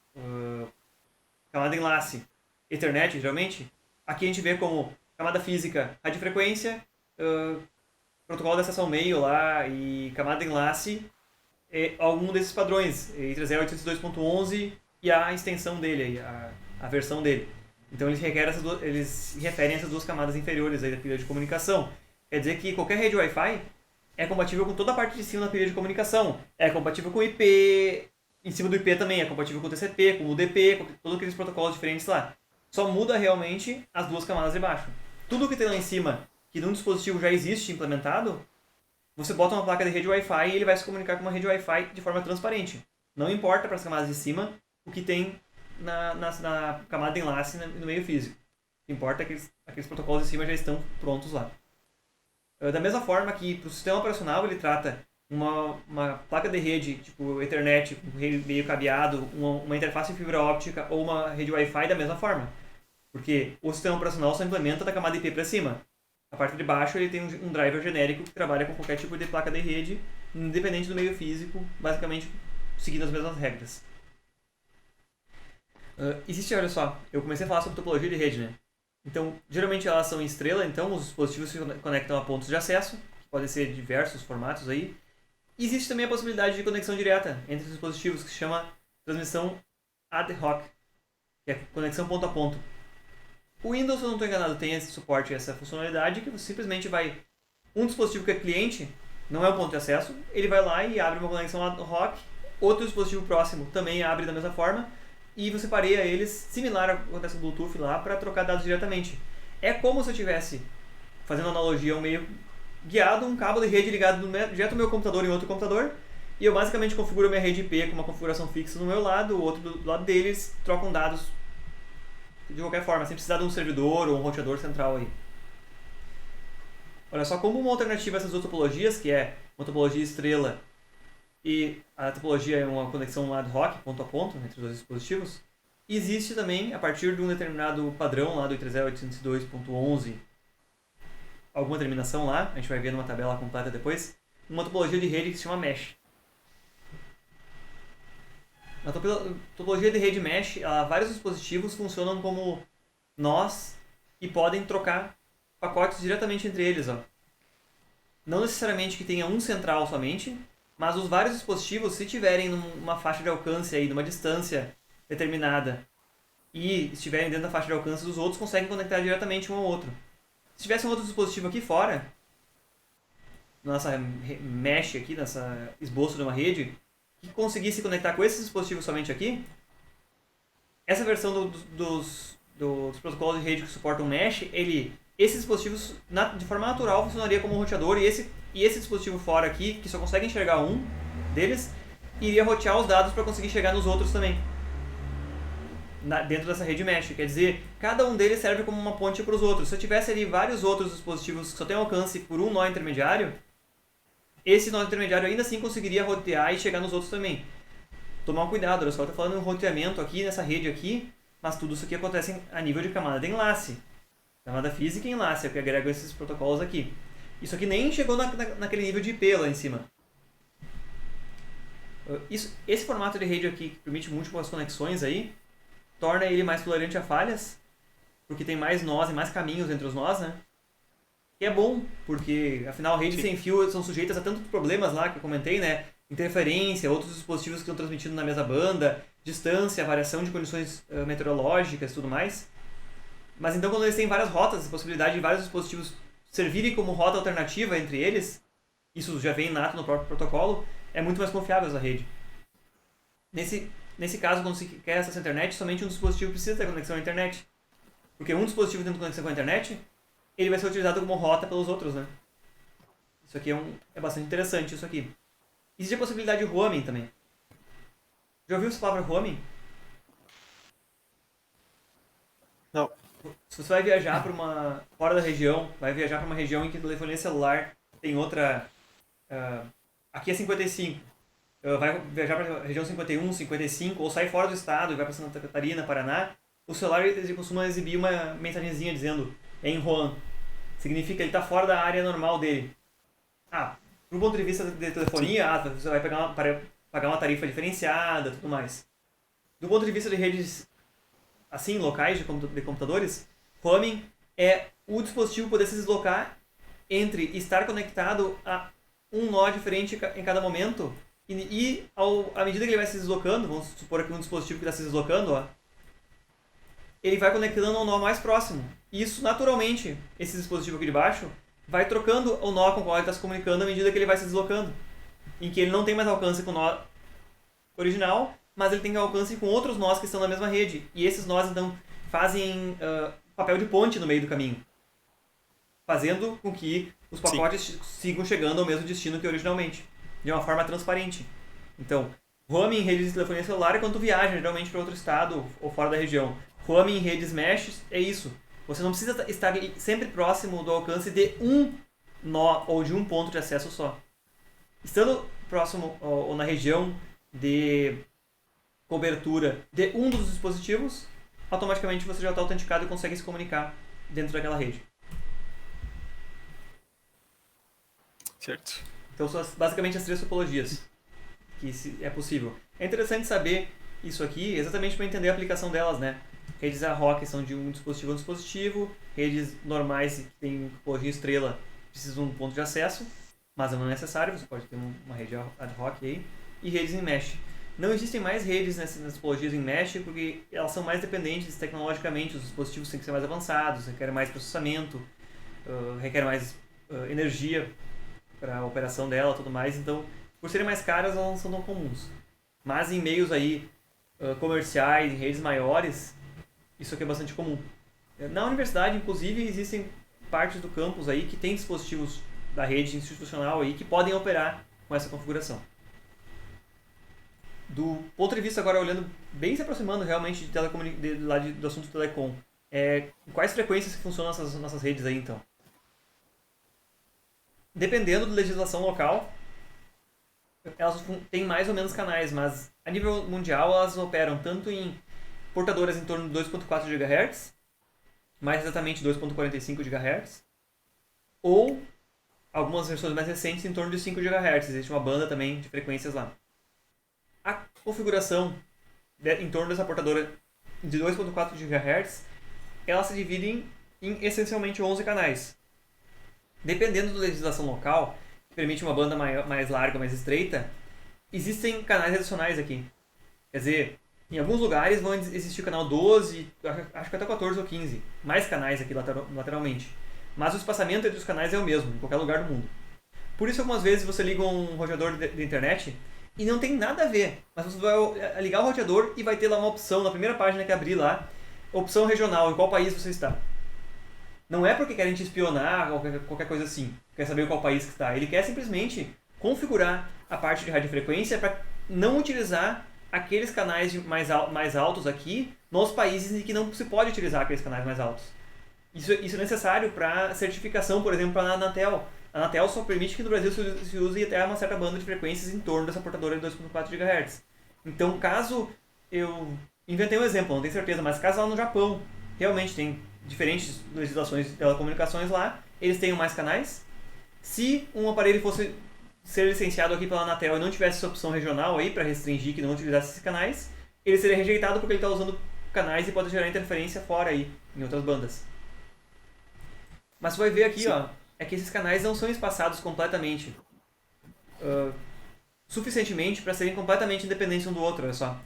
camada de enlace, Ethernet, geralmente, aqui a gente vê como camada física, radiofrequência, protocolo de acesso ao meio lá e camada de enlace, algum desses padrões, entre 0802.11 e a extensão dele, a versão dele. Então eles referem essas duas camadas inferiores aí da pilha de comunicação. Quer dizer que qualquer rede Wi-Fi é compatível com toda a parte de cima da pilha de comunicação. É compatível com IP, em cima do IP também é compatível com o TCP, com o UDP, com todos aqueles protocolos diferentes lá. Só muda realmente as duas camadas de baixo. Tudo que tem lá em cima, que num dispositivo já existe implementado, você bota uma placa de rede Wi-Fi e ele vai se comunicar com uma rede Wi-Fi de forma transparente. Não importa para as camadas de cima o que tem na camada de enlace no meio físico. O que importa é que aqueles protocolos de cima já estão prontos lá. Da mesma forma que para o sistema operacional ele trata uma placa de rede, tipo Ethernet, com meio cabeado, uma interface de fibra óptica ou uma rede Wi-Fi da mesma forma. Porque o sistema operacional só implementa da camada IP para cima. A parte de baixo ele tem um driver genérico que trabalha com qualquer tipo de placa de rede, independente do meio físico, basicamente seguindo as mesmas regras. Existe, olha só, eu comecei a falar sobre topologia de rede, né? Então, geralmente elas são em estrela, então os dispositivos se conectam a pontos de acesso, que podem ser diversos formatos aí. E existe também a possibilidade de conexão direta entre os dispositivos, que se chama transmissão ad hoc, que é conexão ponto a ponto. O Windows, se eu não estou enganado, tem esse suporte, essa funcionalidade, que você simplesmente vai... Um dispositivo que é cliente, não é um ponto de acesso, ele vai lá e abre uma conexão ad hoc, outro dispositivo próximo também abre da mesma forma, e você pareia eles, similar ao que acontece no Bluetooth lá, para trocar dados diretamente. É como se eu estivesse fazendo analogia a um meio guiado, um cabo de rede ligado direto ao meu computador em outro computador, e eu basicamente configuro a minha rede IP com uma configuração fixa no meu lado, o outro do lado deles, trocam dados de qualquer forma, sem precisar de um servidor ou um roteador central aí. Olha só, como uma alternativa a essas duas topologias, que é uma topologia estrela e a topologia é uma conexão ad hoc, ponto a ponto, entre os dois dispositivos, existe também, a partir de um determinado padrão lá do I3E802.11, alguma terminação lá, a gente vai ver numa tabela completa depois, uma topologia de rede que se chama Mesh. Na topologia de rede Mesh, vários dispositivos funcionam como nós e podem trocar pacotes diretamente entre eles. Ó. Não necessariamente que tenha um central somente, mas os vários dispositivos, se tiverem numa faixa de alcance, aí, numa distância determinada, e estiverem dentro da faixa de alcance dos outros, conseguem conectar diretamente um ao outro. Se tivesse um outro dispositivo aqui fora, nossa mesh aqui, nessa esboço de uma rede, que conseguisse conectar com esses dispositivos somente aqui, essa versão dos protocolos de rede que suportam mesh, esses dispositivos de forma natural funcionaria como um roteador, e esse dispositivo fora aqui, que só consegue enxergar um deles, iria rotear os dados para conseguir chegar nos outros também. Dentro dessa rede mesh. Quer dizer, cada um deles serve como uma ponte para os outros. Se eu tivesse ali vários outros dispositivos que só têm alcance por um nó intermediário, esse nó intermediário ainda assim conseguiria rotear e chegar nos outros também. Tomar cuidado, olha só, eu estou falando de um roteamento aqui nessa rede aqui, mas tudo isso aqui acontece a nível de camada de enlace. Camada física e enlace, é o que agrega esses protocolos aqui. Isso aqui nem chegou naquele nível de IP lá em cima. Esse formato de rede aqui, que permite múltiplas conexões aí, torna ele mais tolerante a falhas, porque tem mais nós e mais caminhos entre os nós, né? E é bom, porque afinal redes sem fio são sujeitas a tantos problemas lá que eu comentei, né? Interferência, outros dispositivos que estão transmitindo na mesma banda, distância, variação de condições meteorológicas e tudo mais. Mas então quando eles têm várias rotas, a possibilidade de vários dispositivos servirem como rota alternativa entre eles, isso já vem inato no próprio protocolo, é muito mais confiável essa rede. Nesse caso, quando se quer acesso à internet, somente um dispositivo precisa ter conexão à internet. Porque um dispositivo tendo conexão com a internet, ele vai ser utilizado como rota pelos outros, né? Isso aqui é bastante interessante, isso aqui. Existe a possibilidade de roaming também. Já ouviu essa palavra roaming? Não. Se você vai viajar fora da região, vai viajar para uma região em que a telefonia celular tem outra... aqui é 55. Vai viajar para a região 51, 55, ou sai fora do estado e vai para Santa Catarina, Paraná, o celular ele costuma exibir uma mensagenzinha dizendo é em ROAM. Significa que ele está fora da área normal dele. Do ponto de vista de telefonia, você vai pagar uma tarifa diferenciada e tudo mais. Do ponto de vista de redes assim, locais de computadores, roaming é o dispositivo poder se deslocar entre estar conectado a um nó diferente em cada momento e à medida que ele vai se deslocando, vamos supor aqui um dispositivo que está se deslocando, ele vai conectando ao nó mais próximo. E isso, naturalmente, esse dispositivo aqui de baixo vai trocando o nó com o qual ele está se comunicando à medida que ele vai se deslocando. Em que ele não tem mais alcance com o nó original, mas ele tem alcance com outros nós que estão na mesma rede. E esses nós, então, fazem papel de ponte no meio do caminho. Fazendo com que os pacotes sigam chegando ao mesmo destino que originalmente, de uma forma transparente. Então, roaming em redes de telefonia celular é quando tu viaja, geralmente para outro estado ou fora da região. Roaming em redes mesh é isso. Você não precisa estar sempre próximo do alcance de um nó ou de um ponto de acesso só. Estando próximo ou na região de cobertura de um dos dispositivos, automaticamente você já está autenticado e consegue se comunicar dentro daquela rede. Certo. Então são basicamente as 3 topologias que é possível. É interessante saber isso aqui exatamente para entender a aplicação delas, né? Redes ad hoc são de um dispositivo a um dispositivo, redes normais que tem topologia estrela precisam de um ponto de acesso, mas não é necessário, você pode ter uma rede ad hoc aí, e redes em mesh. Não existem mais redes nessas topologias em mesh porque elas são mais dependentes tecnologicamente, os dispositivos têm que ser mais avançados, requerem mais processamento, requerem mais energia para a operação dela e tudo mais, então por serem mais caras elas não são tão comuns. Mas em meios aí comerciais, em redes maiores, isso aqui é bastante comum. Na universidade, inclusive, existem partes do campus aí que tem dispositivos da rede institucional aí que podem operar com essa configuração. Do ponto de vista agora, olhando bem se aproximando realmente do assunto telecom, quais frequências que funcionam nossas redes aí então? Dependendo da legislação local, elas têm mais ou menos canais, mas a nível mundial elas operam tanto em portadoras em torno de 2.4 GHz, mais exatamente 2.45 GHz, ou algumas versões mais recentes em torno de 5 GHz. Existe uma banda também de frequências lá. A configuração em torno dessa portadora de 2.4 GHz, ela se divide em essencialmente 11 canais. Dependendo da legislação local, que permite uma banda mais larga, mais estreita, existem canais adicionais aqui. Quer dizer, em alguns lugares vão existir o canal 12, acho que até 14 ou 15. Mais canais aqui lateralmente. Mas o espaçamento entre os canais é o mesmo, em qualquer lugar do mundo. Por isso, algumas vezes você liga um roteador de internet e não tem nada a ver. Mas você vai ligar o roteador e vai ter lá uma opção, na primeira página que abrir lá, opção regional, em qual país você está. Não é porque querem te espionar ou qualquer coisa assim, quer saber qual país que está. Ele quer simplesmente configurar a parte de radiofrequência para não utilizar aqueles canais mais altos aqui nos países em que não se pode utilizar aqueles canais mais altos. Isso é necessário para certificação, por exemplo, para a Anatel. A Anatel só permite que no Brasil se use até uma certa banda de frequências em torno dessa portadora de 2.4 GHz. Então, caso eu inventei um exemplo, não tenho certeza, mas caso lá no Japão realmente tem diferentes legislações de telecomunicações lá, eles tenham mais canais. Se um aparelho fosse ser licenciado aqui pela Anatel e não tivesse essa opção regional aí para restringir que não utilizasse esses canais, ele seria rejeitado porque ele está usando canais e pode gerar interferência fora aí, em outras bandas. Mas você vai ver aqui, ó, é que esses canais não são espaçados completamente, suficientemente para serem completamente independentes um do outro, olha só.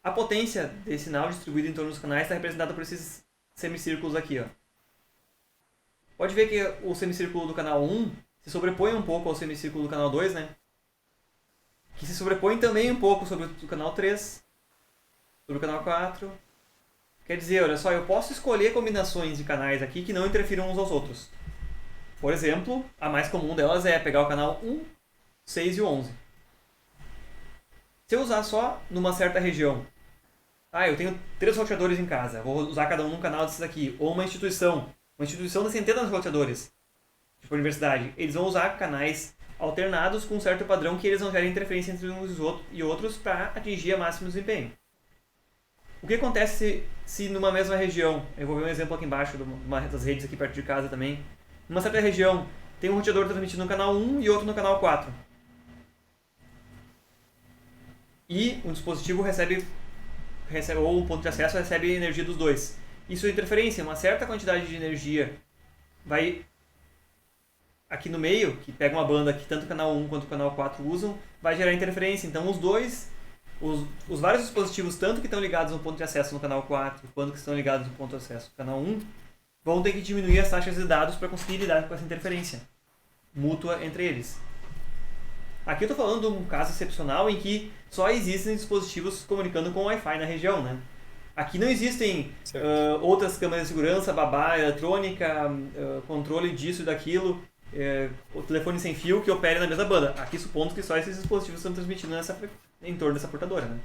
A potência desse sinal distribuído em torno dos canais está representada por esses semicírculos aqui, ó. Pode ver que o semicírculo do canal 1 se sobrepõe um pouco ao semicírculo do canal 2, né? Que se sobrepõe também um pouco sobre o canal 3, sobre o canal 4. Quer dizer, olha só, eu posso escolher combinações de canais aqui que não interfiram uns aos outros. Por exemplo, a mais comum delas é pegar o canal 1, 6 e o 11. Se eu usar só numa certa região, eu tenho 3 roteadores em casa, vou usar cada um num canal desses aqui, ou uma instituição de centenas de roteadores, tipo a universidade, eles vão usar canais alternados com um certo padrão que eles não gerem interferência entre uns e outros para atingir a máximo desempenho. O que acontece se numa mesma região, eu vou ver um exemplo aqui embaixo de uma das redes aqui perto de casa também, numa certa região tem um roteador transmitindo no canal 1 e outro no canal 4. E um dispositivo recebe ou o ponto de acesso recebe energia dos dois. Isso é interferência, uma certa quantidade de energia vai aqui no meio, que pega uma banda que tanto o canal 1 quanto o canal 4 usam, vai gerar interferência. Então os vários dispositivos, tanto que estão ligados no ponto de acesso no canal 4, quanto que estão ligados no ponto de acesso no canal 1, vão ter que diminuir as taxas de dados para conseguir lidar com essa interferência mútua entre eles. Aqui eu estou falando de um caso excepcional em que só existem dispositivos comunicando com o Wi-Fi na região, né? Aqui não existem outras câmeras de segurança, babá, eletrônica, controle disso e daquilo. o telefone sem fio que opere na mesma banda. Aqui supondo que só esses dispositivos estão transmitindo em torno dessa portadora, né?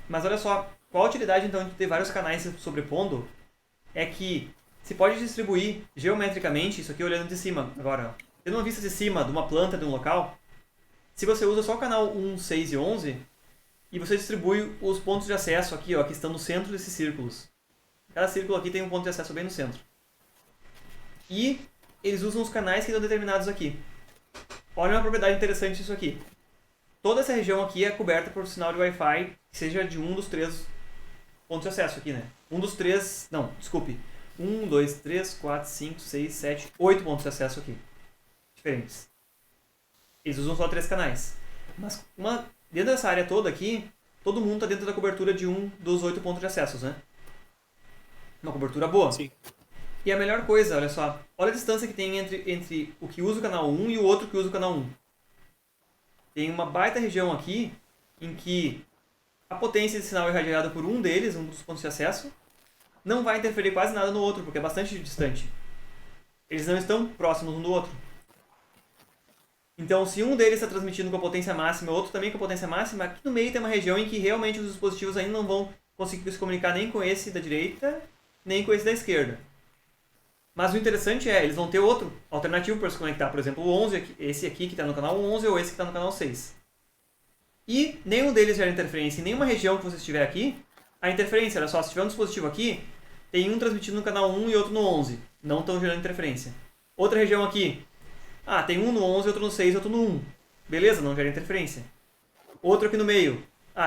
Mas olha só, qual a utilidade então de ter vários canais se sobrepondo é que se pode distribuir geometricamente, isso aqui olhando de cima agora, ó, tendo uma vista de cima de uma planta de um local, se você usa só o canal 1, 6 e 11 e você distribui os pontos de acesso aqui, ó, que estão no centro desses círculos. Cada círculo aqui tem um ponto de acesso bem no centro. E eles usam os canais que estão determinados aqui. Olha uma propriedade interessante disso aqui. Toda essa região aqui é coberta por sinal de Wi-Fi, que seja de um dos 3 pontos de acesso aqui, né? Um dos 3... Não, desculpe. 1, 2, 3, 4, 5, 6, 7, 8 pontos de acesso aqui. Diferentes. Eles usam só 3 canais. Mas dentro dessa área toda aqui, todo mundo está dentro da cobertura de um dos 8 pontos de acessos, né? Uma cobertura boa. Sim. E a melhor coisa, olha só. Olha a distância que tem entre o que usa o canal 1 e o outro que usa o canal 1. Tem uma baita região aqui em que a potência de sinal irradiada por um deles, um dos pontos de acesso, não vai interferir quase nada no outro, porque é bastante distante. Eles não estão próximos um do outro. Então, se um deles está transmitindo com a potência máxima e o outro também com a potência máxima, aqui no meio tem uma região em que realmente os dispositivos ainda não vão conseguir se comunicar nem com esse da direita, nem com esse da esquerda. Mas o interessante é, eles vão ter outro alternativo para se conectar. Por exemplo, o 11, esse aqui que está no canal 11 ou esse que está no canal 6. E nenhum deles gera interferência. Em nenhuma região que você estiver aqui, a interferência, olha só, se tiver um dispositivo aqui, tem um transmitindo no canal 1 e outro no 11. Não estão gerando interferência. Outra região aqui, tem um no 11, outro no 6 e outro no 1. Beleza, não gera interferência. Outro aqui no meio,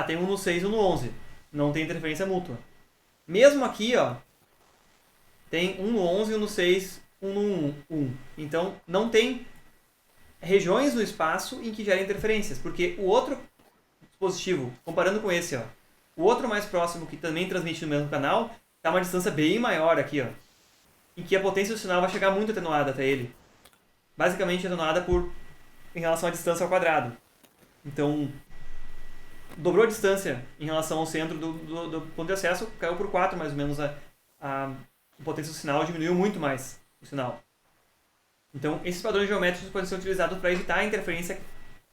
tem um no 6 e um no 11. Não tem interferência mútua. Mesmo aqui, ó, tem um no 11, um no 6, um no 1. Então, não tem regiões no espaço em que gera interferências, porque o outro dispositivo, comparando com esse, ó, o outro mais próximo que também transmite no mesmo canal, está a uma distância bem maior aqui, ó, em que a potência do sinal vai chegar muito atenuada até ele. Basicamente atenuada em relação à distância ao quadrado. Então, dobrou a distância em relação ao centro do ponto de acesso, caiu por 4 mais ou menos a potência do sinal, diminuiu muito mais o sinal. Então, esses padrões geométricos podem ser utilizados para evitar a interferência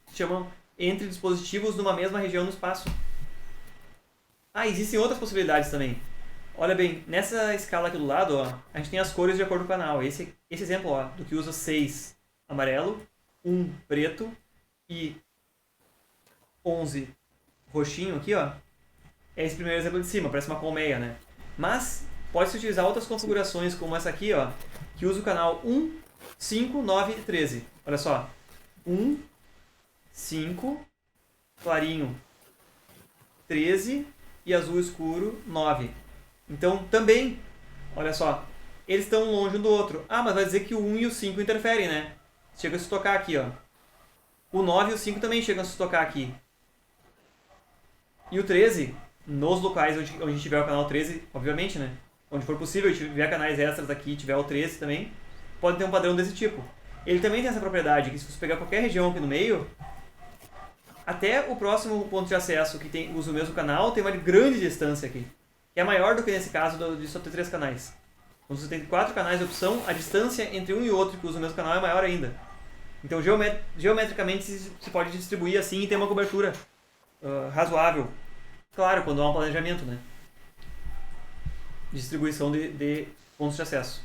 que chamam entre dispositivos numa mesma região no espaço. Existem outras possibilidades também. Olha bem, nessa escala aqui do lado, ó, a gente tem as cores de acordo com o canal. Esse exemplo, ó, do que usa 6 amarelo, 1 preto e 11 roxinho aqui, ó, é esse primeiro exemplo de cima, parece uma colmeia, né? Mas pode-se utilizar outras configurações como essa aqui, ó, que usa o canal 1, 5, 9 e 13. Olha só, 1, 5, clarinho 13 e azul escuro 9. Então também, olha só, eles estão longe um do outro. Mas vai dizer que o 1 e o 5 interferem, né? Chega a se tocar aqui, ó. O 9 e o 5 também chegam a se tocar aqui. E o 13, nos locais onde tiver o canal 13, obviamente, né? Onde for possível e tiver canais extras aqui, tiver o 13 também, pode ter um padrão desse tipo. Ele também tem essa propriedade, que se você pegar qualquer região aqui no meio, até o próximo ponto de acesso que usa o mesmo canal tem uma grande distância aqui. Que é maior do que nesse caso de só ter 3 canais. Quando você tem 4 canais de opção, a distância entre um e outro que usa o mesmo canal é maior ainda. Então, geometricamente, se pode distribuir assim e ter uma cobertura razoável. Claro, quando há um planejamento, né? Distribuição de pontos de acesso.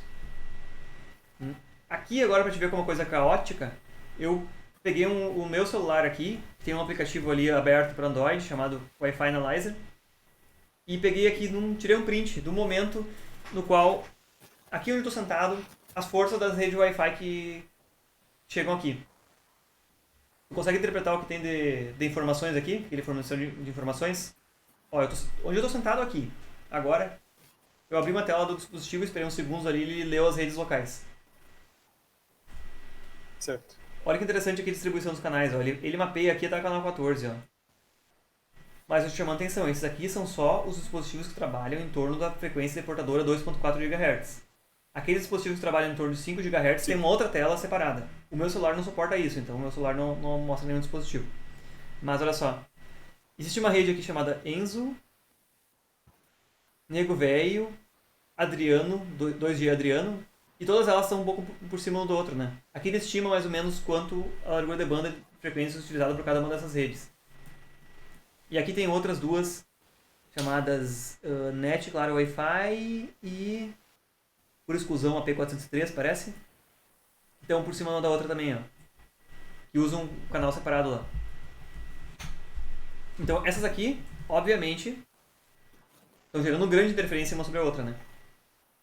Aqui, agora, para te ver como uma coisa caótica, eu peguei o meu celular aqui, tem um aplicativo ali aberto para Android, chamado Wi-Fi Analyzer, e peguei aqui, tirei um print do momento no qual, aqui onde eu estou sentado, as forças das redes Wi-Fi que chegam aqui. Você consegue interpretar o que tem de informações aqui? Aquela informação de informações? Ó, onde eu estou sentado aqui. Agora, eu abri uma tela do dispositivo, esperei uns segundos ali e ele leu as redes locais. Certo. Olha que interessante aqui a distribuição dos canais. Ó. Ele mapeia aqui até o canal 14. Ó. Mas eu te chamo a atenção, esses aqui são só os dispositivos que trabalham em torno da frequência de portadora 2.4 GHz. Aqueles dispositivos que trabalham em torno de 5 GHz tem uma outra tela separada. O meu celular não suporta isso, então o meu celular não mostra nenhum dispositivo. Mas olha só, existe uma rede aqui chamada Enzo, Nego Velho, Adriano, 2G Adriano, E todas elas estão um pouco por cima um do outro, né? Aqui ele estima mais ou menos quanto a largura de banda de frequências utilizada por cada uma dessas redes. E aqui tem outras duas, chamadas NET, claro, Wi-Fi e, por exclusão, a P403, parece. Então, por cima uma da outra também, ó. Que usam um canal separado lá. Então, essas aqui, obviamente, estão gerando grande interferência uma sobre a outra, né?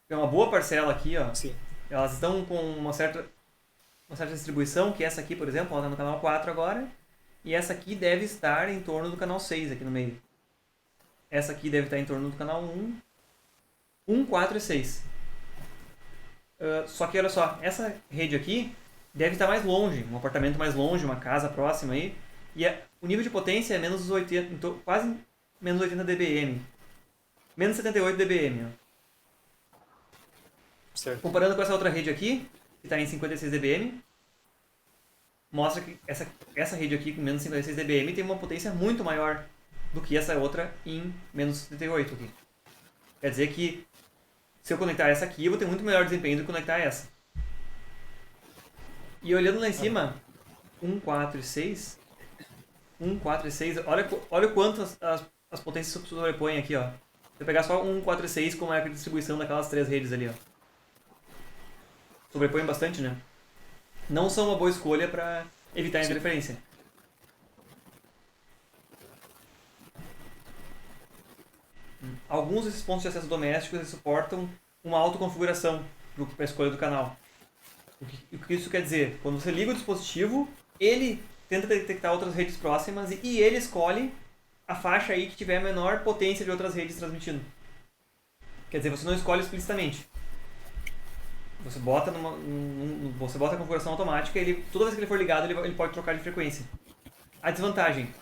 Tem uma boa parcela aqui, ó. Sim. Elas estão com uma certa distribuição, que essa aqui, por exemplo, ela está no canal 4 agora. E essa aqui deve estar em torno do canal 6 aqui no meio. Essa aqui deve estar em torno do canal 1, 4 e 6. Só que olha só, essa rede aqui deve estar mais longe, um apartamento mais longe, uma casa próxima aí. E o nível de potência é menos 80, então, quase menos 80 dBm. Menos 78 dBm. Ó. Certo. Comparando com essa outra rede aqui, que está em 56 dBm, mostra que essa rede aqui com menos 56 dBm tem uma potência muito maior do que essa outra em menos 78 aqui. Quer dizer que se eu conectar essa aqui, eu vou ter muito melhor desempenho do que conectar essa. E olhando lá em cima, 1, 4 e 6, olha o quanto as potências se sobrepõem aqui, ó. Se eu pegar só 1, 4 e 6, como é a distribuição daquelas três redes ali, ó. Sobrepõem bastante, né? Não são uma boa escolha para evitar a interferência. Alguns desses pontos de acesso domésticos suportam uma autoconfiguração para a escolha do canal. O que isso quer dizer? Quando você liga o dispositivo, ele tenta detectar outras redes próximas e ele escolhe a faixa aí que tiver a menor potência de outras redes transmitindo. Quer dizer, você não escolhe explicitamente. Você bota a configuração automática e toda vez que ele for ligado, ele pode trocar de frequência. A desvantagem,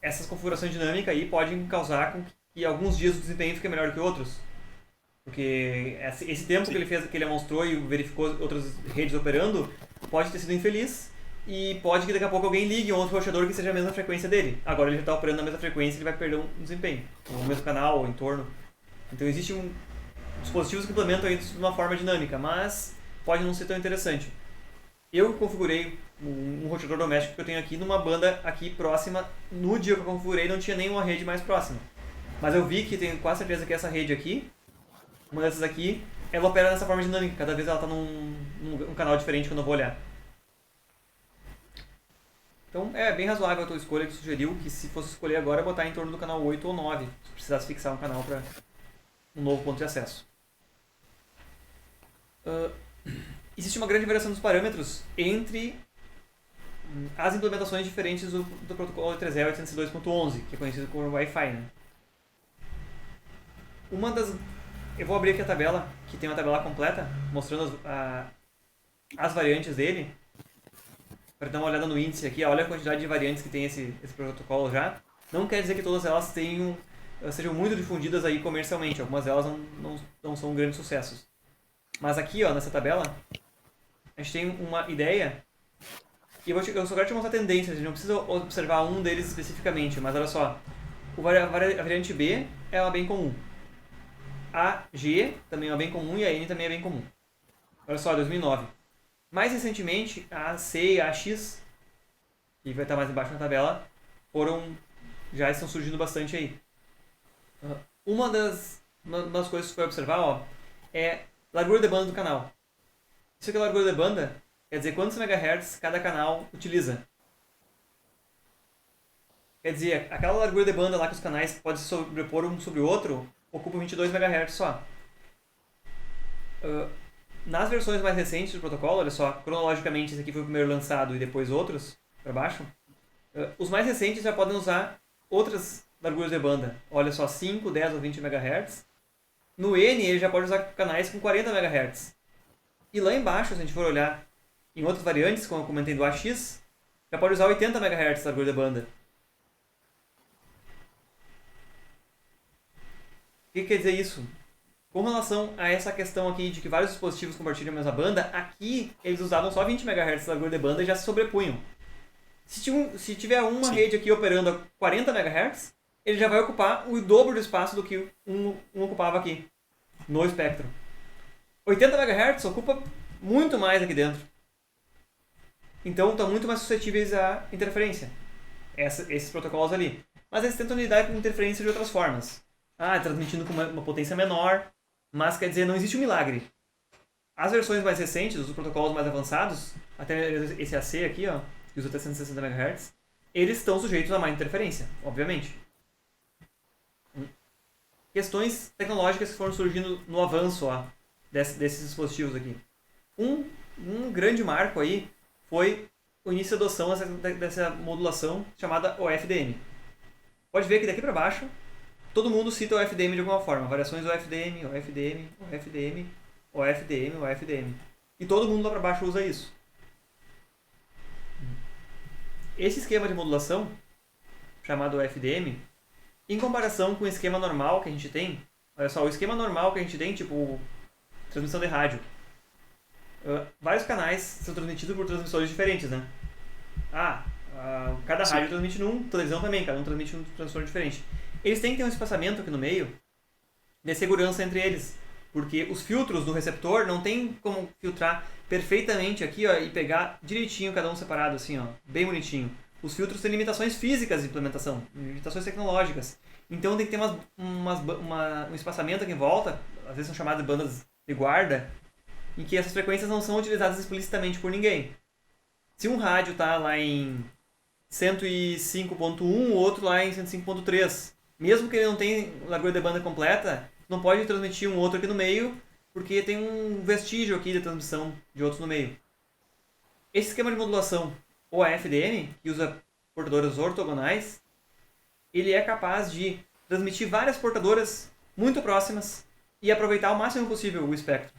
essas configurações dinâmicas aí podem causar com que alguns dias o desempenho fique melhor que outros. Porque esse tempo que ele fez, que ele mostrou e verificou outras redes operando, pode ter sido infeliz e pode que daqui a pouco alguém ligue um outro roteador que seja a mesma frequência dele. Agora ele já está operando na mesma frequência e ele vai perder um desempenho. No mesmo canal ou entorno. Então existe dispositivos que implementam isso de uma forma dinâmica, mas pode não ser tão interessante. Eu configurei um roteador doméstico que eu tenho aqui numa banda aqui próxima. No dia que eu configurei não tinha nenhuma rede mais próxima. Mas eu vi que tenho quase certeza que essa rede aqui, uma dessas aqui, ela opera dessa forma dinâmica. Cada vez ela está num canal diferente quando eu vou olhar. Então é bem razoável a tua escolha que sugeriu que se fosse escolher agora, botar em torno do canal 8 ou 9. Se precisasse fixar um canal para um novo ponto de acesso. Existe uma grande variação dos parâmetros entre as implementações diferentes do protocolo 3E 802.11, que é conhecido como Wi-Fi, né? Eu vou abrir aqui a tabela, que tem uma tabela completa, mostrando as variantes dele. Para dar uma olhada no índice aqui, olha a quantidade de variantes que tem esse protocolo já. Não quer dizer que todas elas sejam muito difundidas aí comercialmente, algumas delas não são grandes sucessos. Mas aqui, ó, nessa tabela, a gente tem uma ideia, e eu só quero te mostrar tendências, a gente não precisa observar um deles especificamente, mas olha só, a variante B é uma bem comum, a G também é uma bem comum e a N também é bem comum. Olha só, 2009. Mais recentemente, a C e a X, que vai estar mais embaixo na tabela, já estão surgindo bastante aí. Uma das coisas que você vai observar, ó, é largura de banda do canal. Isso aqui é largura de banda, quer dizer quantos megahertz cada canal utiliza. Quer dizer, aquela largura de banda lá que os canais podem se sobrepor um sobre o outro, ocupa 22 MHz só. Nas versões mais recentes do protocolo, olha só, cronologicamente esse aqui foi o primeiro lançado e depois outros, para baixo. Os mais recentes já podem usar outras larguras de banda. Olha só, 5, 10 ou 20 MHz. No N ele já pode usar canais com 40 MHz. E lá embaixo, se a gente for olhar em outras variantes, como eu comentei do AX, já pode usar 80 MHz largura de banda. O que quer dizer isso? Com relação a essa questão aqui de que vários dispositivos compartilham a mesma banda, aqui eles usavam só 20 MHz de largura de banda e já se sobrepunham. Se tiver uma rede aqui operando a 40 MHz, ele já vai ocupar o dobro do espaço do que um ocupava aqui, no espectro. 80 MHz ocupa muito mais aqui dentro. Então estão muito mais suscetíveis à interferência. Esses protocolos ali. Mas eles tentam lidar com interferência de outras formas. Transmitindo com uma potência menor. Mas quer dizer, não existe um milagre. As versões mais recentes, os protocolos mais avançados, até esse AC aqui, ó, que usa até 160 MHz, eles estão sujeitos a mais interferência, obviamente. Questões tecnológicas que foram surgindo no avanço desses dispositivos aqui. Um grande marco aí foi o início da adoção dessa modulação chamada OFDM. Pode ver que daqui para baixo, todo mundo cita o OFDM de alguma forma. Variações do OFDM, OFDM, OFDM, OFDM, OFDM. E todo mundo lá para baixo usa isso. Esse esquema de modulação, chamado OFDM, em comparação com o esquema normal que a gente tem, olha só, o esquema normal que a gente tem, tipo transmissão de rádio, vários canais são transmitidos por transmissores diferentes, né? Cada rádio transmite num, televisão também, cada um transmite num transmissor diferente. Eles têm que ter um espaçamento aqui no meio de segurança entre eles, porque os filtros do receptor não tem como filtrar perfeitamente aqui, ó, e pegar direitinho cada um separado, assim, ó, bem bonitinho. Os filtros têm limitações físicas de implementação, limitações tecnológicas. Então tem que ter um espaçamento aqui em volta, às vezes são chamadas de bandas de guarda, em que essas frequências não são utilizadas explicitamente por ninguém. Se um rádio está lá em 105.1, o outro lá em 105.3, mesmo que ele não tenha largura de banda completa, não pode transmitir um outro aqui no meio, porque tem um vestígio aqui de transmissão de outros no meio. Esse esquema de modulação, o AFDM, que usa portadoras ortogonais, ele é capaz de transmitir várias portadoras muito próximas e aproveitar o máximo possível o espectro.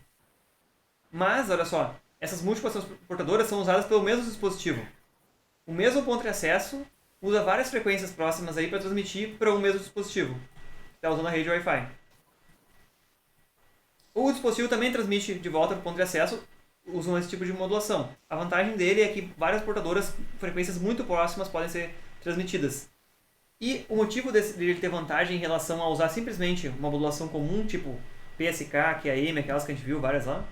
Mas, olha só, essas múltiplas portadoras são usadas pelo mesmo dispositivo. O mesmo ponto de acesso usa várias frequências próximas aí para transmitir para o mesmo dispositivo. Está usando a rede Wi-Fi. O dispositivo também transmite de volta para o ponto de acesso, usam esse tipo de modulação. A vantagem dele é que várias portadoras, frequências muito próximas, podem ser transmitidas. E o motivo dele ter vantagem em relação a usar simplesmente uma modulação comum, tipo PSK, QAM, aquelas que a gente viu várias lá,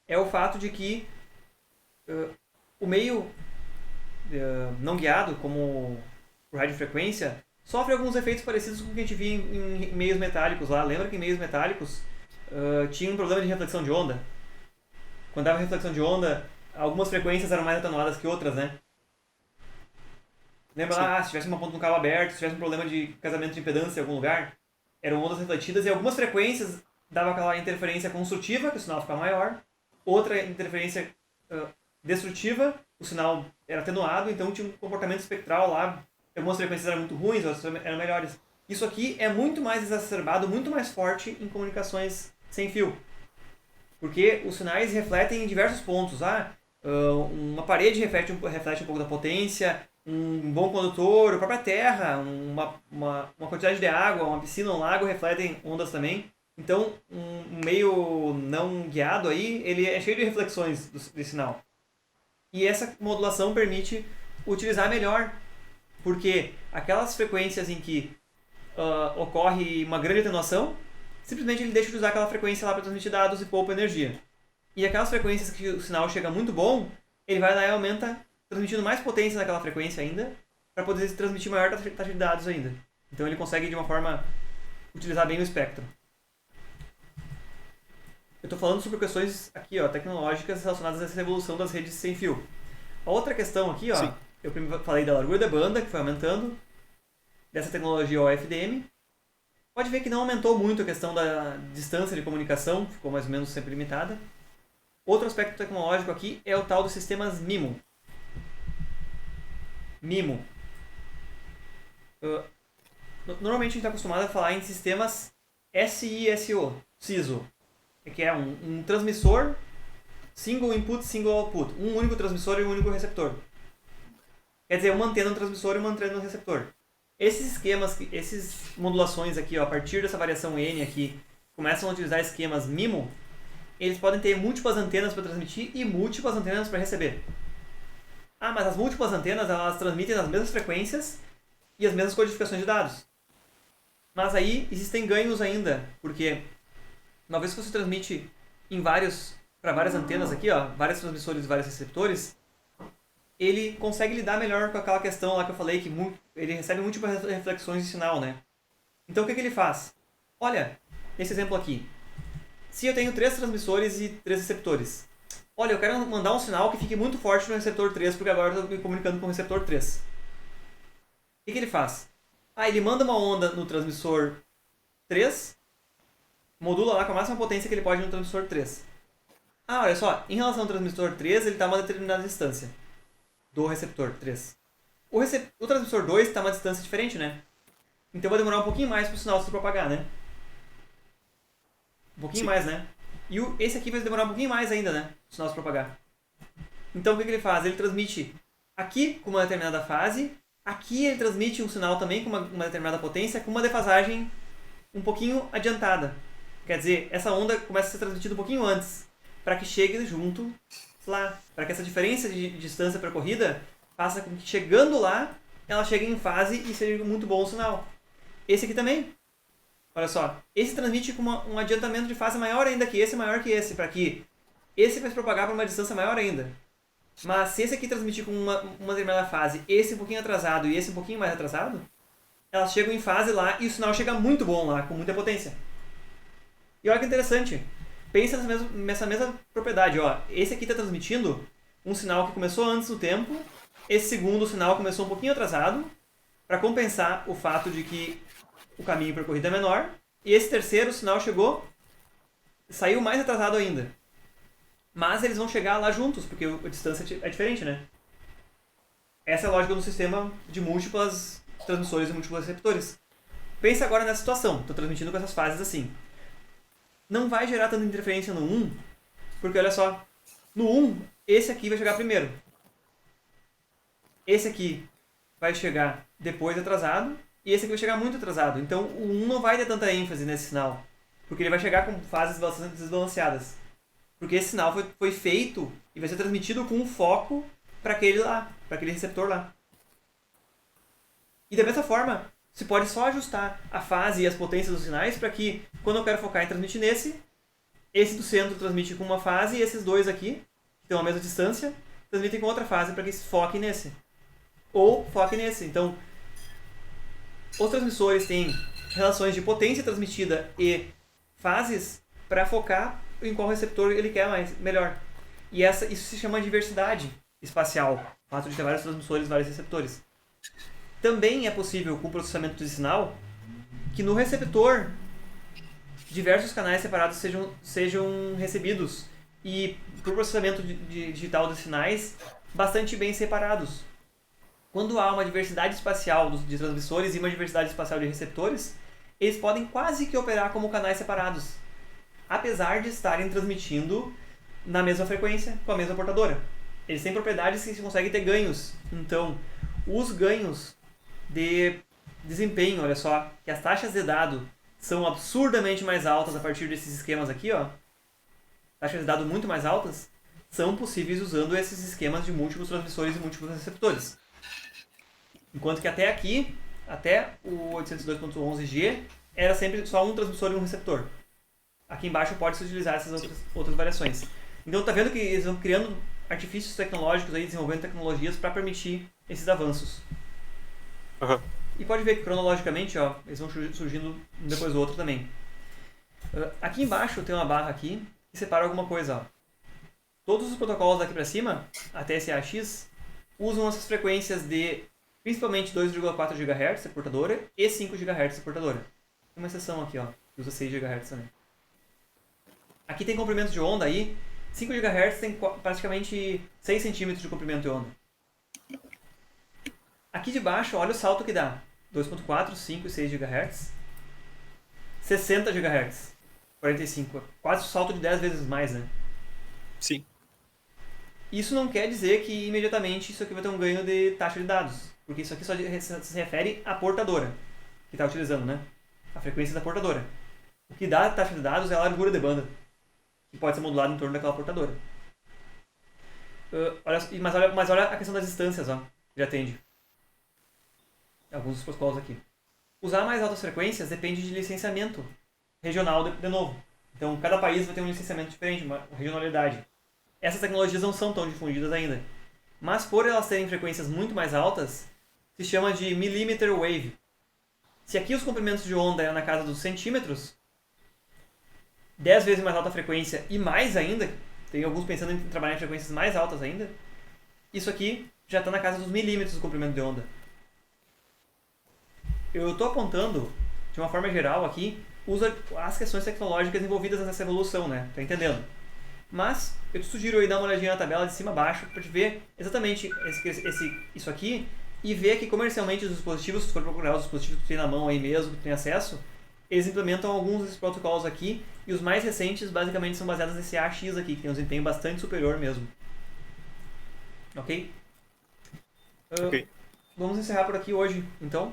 é o fato de que o meio não guiado, como o radiofrequência, sofre alguns efeitos parecidos com o que a gente via em meios metálicos lá. Lembra que em meios metálicos tinha um problema de reflexão de onda? Quando dava reflexão de onda, algumas frequências eram mais atenuadas que outras, né? Lembra lá, se tivesse uma ponta no cabo aberto, se tivesse um problema de casamento de impedância em algum lugar, eram ondas refletidas e algumas frequências dava aquela interferência construtiva, que o sinal ficava maior, outra interferência destrutiva, o sinal era atenuado, então tinha um comportamento espectral lá, algumas frequências eram muito ruins, outras eram melhores. Isso aqui é muito mais exacerbado, muito mais forte em comunicações sem fio. Porque os sinais refletem em diversos pontos. Uma parede reflete um pouco da potência, um bom condutor, a própria terra, uma quantidade de água, uma piscina, um lago refletem ondas também. Então, um meio não guiado aí, ele é cheio de reflexões do sinal. E essa modulação permite utilizar melhor, porque aquelas frequências em que ocorre uma grande atenuação, simplesmente ele deixa de usar aquela frequência lá para transmitir dados e poupa energia. E aquelas frequências que o sinal chega muito bom, ele vai lá e aumenta, transmitindo mais potência naquela frequência ainda, para poder transmitir maior taxa de dados ainda. Então ele consegue, de uma forma, utilizar bem o espectro. Eu estou falando sobre questões aqui, ó, tecnológicas relacionadas a essa evolução das redes sem fio. A outra questão aqui, ó, eu primeiro falei da largura da banda, que foi aumentando, dessa tecnologia OFDM. Pode ver que não aumentou muito a questão da distância de comunicação, ficou mais ou menos sempre limitada. Outro aspecto tecnológico aqui é o tal dos sistemas MIMO. MIMO. Normalmente a gente está acostumado a falar em sistemas SISO, que é um transmissor, single input, single output. Um único transmissor e um único receptor. Quer dizer, uma antena no transmissor e uma antena no receptor. Esses esquemas, essas modulações aqui, ó, a partir dessa variação N aqui, começam a utilizar esquemas MIMO, eles podem ter múltiplas antenas para transmitir e múltiplas antenas para receber. Mas as múltiplas antenas, elas transmitem as mesmas frequências e as mesmas codificações de dados. Mas aí existem ganhos ainda, porque uma vez que você transmite para várias antenas aqui, ó, vários transmissores e vários receptores, ele consegue lidar melhor com aquela questão lá que eu falei, que ele recebe múltiplas reflexões de sinal, né? Então o que ele faz? Olha, esse exemplo aqui. Se eu tenho 3 transmissores e 3 receptores, olha, eu quero mandar um sinal que fique muito forte no receptor 3, porque agora eu estou me comunicando com o receptor 3. O que ele faz? Ele manda uma onda no transmissor 3, modula lá com a máxima potência que ele pode no transmissor 3. Olha só, em relação ao transmissor 3, ele está a uma determinada distância do receptor 3. O transmissor 2 está a uma distância diferente, né? Então vai demorar um pouquinho mais para o sinal se propagar, né? Um pouquinho mais, né? E esse aqui vai demorar um pouquinho mais ainda, né? O sinal se propagar. Então o que ele faz? Ele transmite aqui com uma determinada fase, aqui ele transmite um sinal também com uma determinada potência, com uma defasagem um pouquinho adiantada. Quer dizer, essa onda começa a ser transmitida um pouquinho antes, para que chegue junto lá. Para que essa diferença de distância percorrida faça com que chegando lá, ela chegue em fase e seja muito bom o sinal. Esse aqui também. Olha só, esse transmite com um adiantamento de fase maior ainda que esse, maior que esse, para que esse vai se propagar para uma distância maior ainda. Mas se esse aqui transmitir com uma determinada fase, esse um pouquinho atrasado e esse um pouquinho mais atrasado, elas chegam em fase lá e o sinal chega muito bom lá, com muita potência. E olha que interessante, pensa nessa mesma propriedade. Ó. Esse aqui está transmitindo um sinal que começou antes do tempo, esse segundo sinal começou um pouquinho atrasado, para compensar o fato de que o caminho percorrido é menor, e esse terceiro sinal saiu mais atrasado ainda. Mas eles vão chegar lá juntos, porque a distância é diferente, né? Essa é a lógica do sistema de múltiplas transmissores e múltiplos receptores. Pensa agora nessa situação, estou transmitindo com essas fases assim. Não vai gerar tanta interferência no 1, porque olha só, no 1, esse aqui vai chegar primeiro. Esse aqui vai chegar depois atrasado, e esse aqui vai chegar muito atrasado. Então o 1 não vai ter tanta ênfase nesse sinal, porque ele vai chegar com fases bastante desbalanceadas. Porque esse sinal foi feito e vai ser transmitido com um foco para aquele receptor lá. E da mesma forma, se pode só ajustar a fase e as potências dos sinais para que, quando eu quero focar em transmitir esse do centro transmite com uma fase e esses dois aqui, que estão a mesma distância, transmitem com outra fase para que foque nesse. Ou foque nesse. Então, os transmissores têm relações de potência transmitida e fases para focar em qual receptor ele quer melhor. E isso se chama diversidade espacial, o fato de ter vários transmissores e vários receptores. Também é possível, com o processamento de sinal, que no receptor diversos canais separados sejam recebidos e, para o processamento digital dos sinais, bastante bem separados. Quando há uma diversidade espacial de transmissores e uma diversidade espacial de receptores, eles podem quase que operar como canais separados, apesar de estarem transmitindo na mesma frequência, com a mesma portadora. Eles têm propriedades que se conseguem ter ganhos. Então, os ganhos de desempenho, olha só, que as taxas de dado são absurdamente mais altas a partir desses esquemas aqui, ó, taxas de dado muito mais altas, são possíveis usando esses esquemas de múltiplos transmissores e múltiplos receptores. Enquanto que até aqui, até o 802.11g, era sempre só um transmissor e um receptor. Aqui embaixo pode-se utilizar essas outras variações. Então tá vendo que eles vão criando artifícios tecnológicos, aí, desenvolvendo tecnologias para permitir esses avanços. Uhum. E pode ver que cronologicamente, ó, eles vão surgindo um depois do outro também. Aqui embaixo tem uma barra aqui que separa alguma coisa. Ó. Todos os protocolos daqui para cima, até SAX, usam essas frequências de principalmente 2,4 GHz a portadora e 5 GHz a portadora. Tem uma exceção aqui, ó, que usa 6 GHz também. Aqui tem comprimento de onda aí. 5 GHz tem praticamente 6 centímetros de comprimento de onda. Aqui de baixo, olha o salto que dá. 2.4, 5 e 6 GHz. 60 GHz. 45. Quase o salto de 10 vezes mais, né? Sim. Isso não quer dizer que imediatamente isso aqui vai ter um ganho de taxa de dados. Porque isso aqui só se refere à portadora que está utilizando, né? A frequência da portadora. O que dá a taxa de dados é a largura de banda, que pode ser modulada em torno daquela portadora. Mas olha a questão das distâncias, ó, que atende. Alguns dos protocolos aqui. Usar mais altas frequências depende de licenciamento regional, de novo. Então, cada país vai ter um licenciamento diferente, uma regionalidade. Essas tecnologias não são tão difundidas ainda. Mas por elas terem frequências muito mais altas, se chama de millimeter wave. Se aqui os comprimentos de onda é na casa dos centímetros, 10 vezes mais alta a frequência e mais ainda, tem alguns pensando em trabalhar em frequências mais altas ainda, isso aqui já está na casa dos milímetros do comprimento de onda. Eu estou apontando, de uma forma geral aqui, as questões tecnológicas envolvidas nessa evolução, né? Tá entendendo? Mas eu te sugiro aí dar uma olhadinha na tabela de cima a baixo para te ver exatamente isso aqui e ver que comercialmente os dispositivos, se tu for procurar os dispositivos que tu tem na mão aí mesmo, que tu tem acesso, eles implementam alguns desses protocolos aqui e os mais recentes basicamente são baseados nesse AX aqui, que tem um desempenho bastante superior mesmo. Ok? Ok. Vamos encerrar por aqui hoje, então.